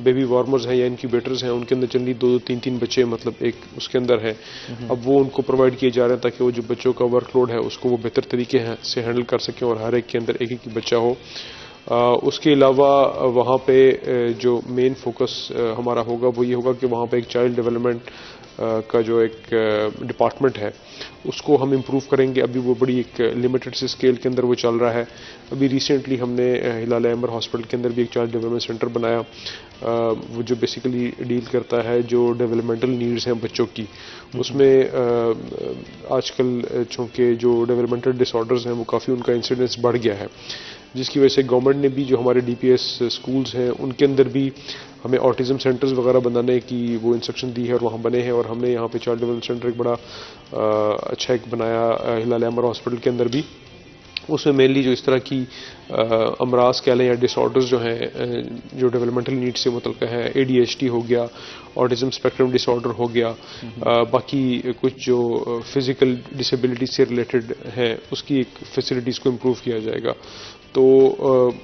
D: بیبی وارمرز ہیں یا انکیوبیٹرز ہیں ان کے اندر جنرلی 2-3 بچے مطلب ایک اس کے اندر ہے, اب وہ ان کو پرووائڈ کیے جا رہے ہیں تاکہ وہ جو بچوں کا ورک لوڈ ہے اس کو وہ بہتر طریقے سے ہینڈل کر سکیں اور ہر ایک کے اندر ایک بچہ ہو. اس کے علاوہ وہاں پہ جو مین فوکس ہمارا ہوگا وہ یہ ہوگا کہ وہاں پہ ایک چائلڈ ڈیولپمنٹ کا جو ایک ڈپارٹمنٹ ہے اس کو ہم امپروو کریں گے. ابھی وہ بڑی ایک لمیٹڈ سے اسکیل کے اندر وہ چل رہا ہے. ابھی ریسنٹلی ہم نے ہلال احمر ہاسپٹل کے اندر بھی ایک چائلڈ ڈیولپمنٹ سینٹر بنایا, وہ جو بیسیکلی ڈیل کرتا ہے جو ڈیولپمنٹل نیڈز ہیں بچوں کی. اس میں آج کل چونکہ جو ڈیولپمنٹل ڈس آرڈرز ہیں وہ کافی ان کا انسیڈنس بڑھ گیا ہے, جس کی وجہ سے گورنمنٹ نے بھی جو ہمارے ڈی پی ایس اسکولز ہیں ان کے اندر بھی ہمیں آٹزم سینٹرز وغیرہ بنانے کی وہ انسٹرکشن دی ہے اور وہاں بنے ہیں. اور ہم نے یہاں پہ چائلڈ ڈیولپمنٹ سینٹر ایک بڑا اچھا ایک بنایا ہلال احمر ہاسپٹل کے اندر بھی. اس میں مینلی جو اس طرح کی امراض کہہ لیں یا ڈس آرڈرز جو ہیں جو ڈیولپمنٹل نیڈ سے متعلق ہیں, اے ڈی ایچ ڈی ہو گیا, آٹزم اسپیکٹرم ڈس آرڈر ہو گیا, باقی کچھ جو فزیکل ڈسیبلٹی سے ریلیٹڈ ہیں اس کی ایک فیسلٹیز کو امپروو کیا جائے گا. تو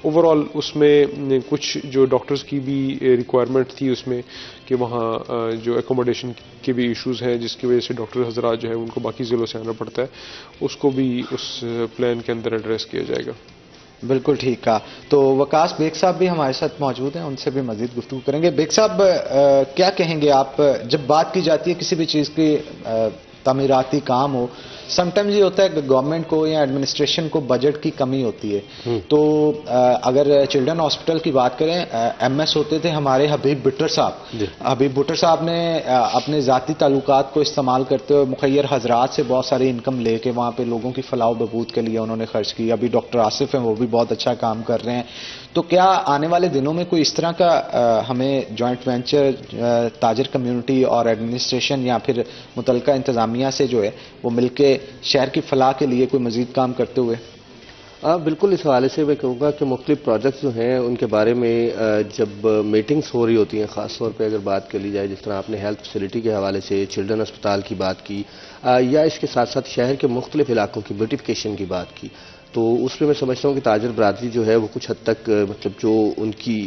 D: اوور آل اس میں کچھ جو ڈاکٹرز کی بھی ریکوائرمنٹ تھی اس میں کہ وہاں جو ایکوموڈیشن کے بھی ایشوز ہیں جس کی وجہ سے ڈاکٹر حضرات جو ہے ان کو باقی ضلعوں سے آنا پڑتا ہے, اس کو بھی اس پلان کے اندر ایڈریس کیا جائے گا.
A: بالکل ٹھیک کہا. تو وکاس بیگ صاحب بھی ہمارے ساتھ موجود ہیں, ان سے بھی مزید گفتگو کریں گے. بیگ صاحب کیا کہیں گے آپ, جب بات کی جاتی ہے کسی بھی چیز کی تعمیراتی کام ہو, سم ٹائمز یہ ہوتا ہے کہ گورنمنٹ کو یا ایڈمنسٹریشن کو بجٹ کی کمی ہوتی ہے. تو اگر چلڈرن ہاسپٹل کی بات کریں, ایم ایس ہوتے تھے ہمارے حبیب بٹر صاحب. حبیب بٹر صاحب نے اپنے ذاتی تعلقات کو استعمال کرتے ہوئے مخیر حضرات سے بہت ساری انکم لے کے وہاں پہ لوگوں کی فلاح و بہبود کے لیے انہوں نے خرچ کی. ابھی ڈاکٹر آصف ہیں, وہ بھی بہت اچھا کام کر رہے ہیں. تو کیا آنے والے دنوں میں کوئی اس طرح کا ہمیں جوائنٹ وینچر تاجر کمیونٹی اور ایڈمنسٹریشن یا پھر متعلقہ انتظامیہ سے جو ہے وہ مل کے شہر کی فلاح کے لیے کوئی مزید کام کرتے ہوئے؟
E: بالکل. اس حوالے سے میں کہوں گا کہ مختلف پروجیکٹس جو ہیں ان کے بارے میں جب میٹنگز ہو رہی ہوتی ہیں, خاص طور پہ اگر بات کر لی جائے جس طرح آپ نے ہیلتھ فیسلٹی کے حوالے سے چلڈرن اسپتال کی بات کی یا اس کے ساتھ ساتھ شہر کے مختلف علاقوں کی بیوٹیفیکیشن کی بات کی, تو اس میں سمجھتا ہوں کہ تاجر برادری جو ہے وہ کچھ حد تک مطلب جو ان کی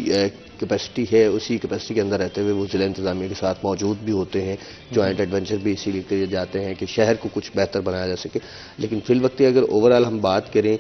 E: کیپیسٹی ہے اسی کیپیسٹی کے اندر رہتے ہوئے وہ ضلع انتظامیہ کے ساتھ موجود بھی ہوتے ہیں. جوائنٹ ایڈونچر بھی اسی لیے کیے جاتے ہیں کہ شہر کو کچھ بہتر بنایا جا سکے. لیکن فی الوقت اگر اوور آل ہم بات کریں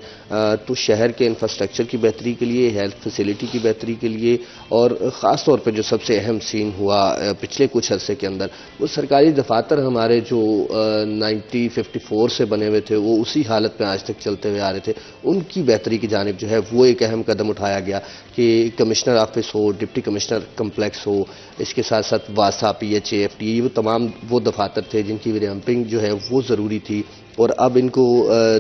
E: تو شہر کے انفراسٹرکچر کی بہتری کے لیے, ہیلتھ فیسلٹی کی بہتری کے لیے, اور خاص طور پہ جو سب سے اہم سین ہوا پچھلے کچھ عرصے کے اندر, وہ سرکاری دفاتر ہمارے جو 1954 سے بنے ہوئے تھے وہ اسی حالت میں آج تک چلتے ہوئے آ رہے تھے, ان کی بہتری کی جانب جو ہے وہ ایک اہم قدم اٹھایا گیا کہ کمشنر آفس ہو, ڈپٹی کمشنر کمپلیکس ہو, اس کے ساتھ ساتھ واسا, P H A, F T, وہ تمام وہ دفاتر تھے جن کی ریمپنگ جو ہے وہ ضروری تھی. اور اب ان کو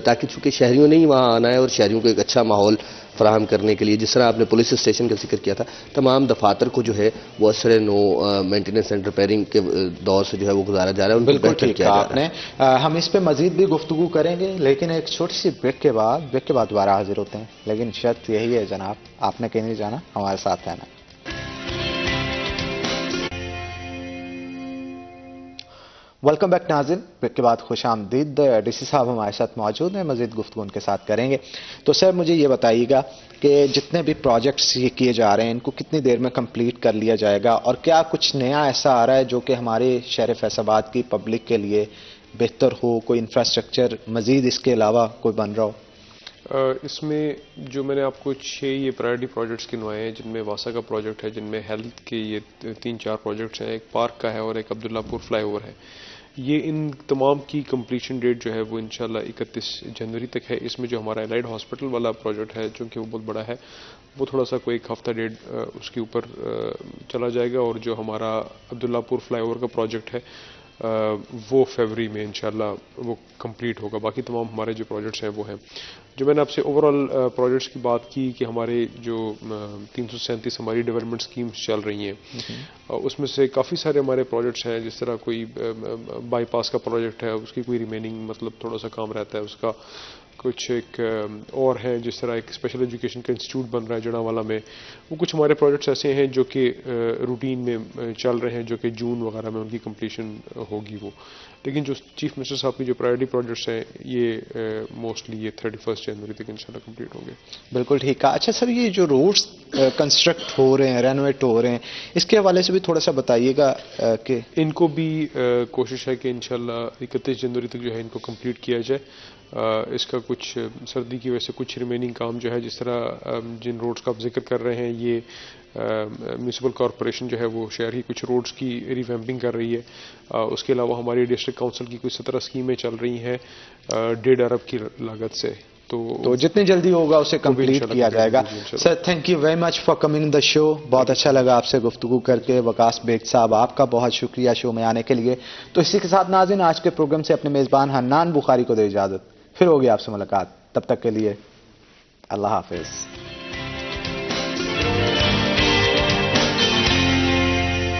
E: تاکہ چونکہ شہریوں نے ہی وہاں آنا ہے اور شہریوں کو ایک اچھا ماحول فراہم کرنے کے لیے, جس طرح آپ نے پولیس اسٹیشن کا ذکر کیا تھا, تمام دفاتر کو جو ہے وہ اثر نو مینٹیننس اینڈ ریپیئرنگ کے دور سے جو ہے وہ گزارا جا رہا ہے, ان کو بہتر کیا جا رہا ہے.
A: ہم اس پہ مزید بھی گفتگو کریں گے لیکن ایک چھوٹی سی بریک کے بعد دوبارہ حاضر ہوتے ہیں. لیکن شرط یہی ہے جناب, آپ نے کہیں نہیں جانا, ہمارے ساتھ رہنا. ویلکم بیک ناظرین, بریک کے بعد خوش آمدید. ڈی سی صاحب ہمارے ساتھ موجود ہیں, مزید گفتگو ان کے ساتھ کریں گے. تو سر مجھے یہ بتائیے گا کہ جتنے بھی پروجیکٹس یہ کیے جا رہے ہیں ان کو کتنی دیر میں کمپلیٹ کر لیا جائے گا, اور کیا کچھ نیا ایسا آ رہا ہے جو کہ ہمارے شہر فیصل آباد کی پبلک کے لیے بہتر ہو, کوئی انفراسٹرکچر مزید اس کے علاوہ کوئی بن رہا ہو؟
D: اس میں جو میں نے آپ کو 6 یہ پرائرٹی پروجیکٹس گنوائے ہیں, جن میں واسا کا پروجیکٹ ہے, جن میں ہیلتھ کے یہ 3-4 پروجیکٹس ہیں, ایک پارک کا ہے اور ایک عبداللہ پور فلائی اوور ہے. یہ ان تمام کی کمپلیشن ڈیٹ جو ہے وہ انشاءاللہ 31 جنوری تک ہے. اس میں جو ہمارا الائڈ ہاسپٹل والا پروجیکٹ ہے چونکہ وہ بہت بڑا ہے, وہ تھوڑا سا کوئی 1 ہفتہ ڈیڑھ اس کے اوپر چلا جائے گا, اور جو ہمارا عبداللہ پور فلائی اوور کا پروجیکٹ ہے وہ فیبری میں انشاءاللہ وہ کمپلیٹ ہوگا. باقی تمام ہمارے جو پروجیکٹس ہیں وہ ہیں. جو میں نے آپ سے اوور آل پروجیکٹس کی بات کی کہ ہمارے جو 337 ہماری ڈیولپمنٹ اسکیمز چل رہی ہیں, اس میں سے کافی سارے ہمارے پروجیکٹس ہیں, جس طرح کوئی بائی پاس کا پروجیکٹ ہے, اس کی کوئی ریمیننگ مطلب تھوڑا سا کام رہتا ہے اس کا. کچھ ایک اور ہیں جس طرح ایک اسپیشل ایجوکیشن کا انسٹیٹیوٹ بن رہا ہے جڑاوالا میں. وہ کچھ ہمارے پروجیکٹس ایسے ہیں جو کہ روٹین میں چل رہے ہیں, جو کہ جون وغیرہ میں ان کی کمپلیشن ہوگی وہ. لیکن جو چیف منسٹر صاحب کی جو پرائرٹی پروجیکٹس ہیں یہ موسٹلی یہ 31 جنوری تک انشاءاللہ کمپلیٹ ہوں گے. بالکل
A: ٹھیک ہے. اچھا سر, یہ جو روڈس کنسٹرکٹ ہو رہے ہیں, رینوویٹ ہو رہے ہیں, اس کے حوالے سے بھی تھوڑا سا بتائیے گا کہ
D: ان کو بھی کوشش ہے کہ انشاءاللہ 31 جنوری تک جو ہے ان کو کمپلیٹ کیا جائے. اس کا کچھ سردی کی وجہ سے کچھ ریمیننگ کام جو ہے، جس طرح جن روڈز کا آپ ذکر کر رہے ہیں، یہ میونسپل کارپوریشن جو ہے وہ شہر کی کچھ روڈز کی ریویمپنگ کر رہی ہے. اس کے علاوہ ہماری ڈسٹرکٹ کونسل کی کچھ 17 اسکیمیں چل رہی ہیں 1.5 ارب کی لاگت سے.
A: تو جتنی جلدی ہوگا اسے کمپلیٹ کیا جائے گا. Sir thank you very much for coming the show. بہت اچھا لگا آپ سے گفتگو کر کے. وقاص بیگ صاحب آپ کا بہت شکریہ شو میں آنے کے لیے. تو اسی کے ساتھ ناظرین آج کے پروگرام سے اپنے میزبان حنان بخاری کو دے اجازت. پھر ہوگی آپ سے ملاقات. تب تک کے لیے اللہ حافظ.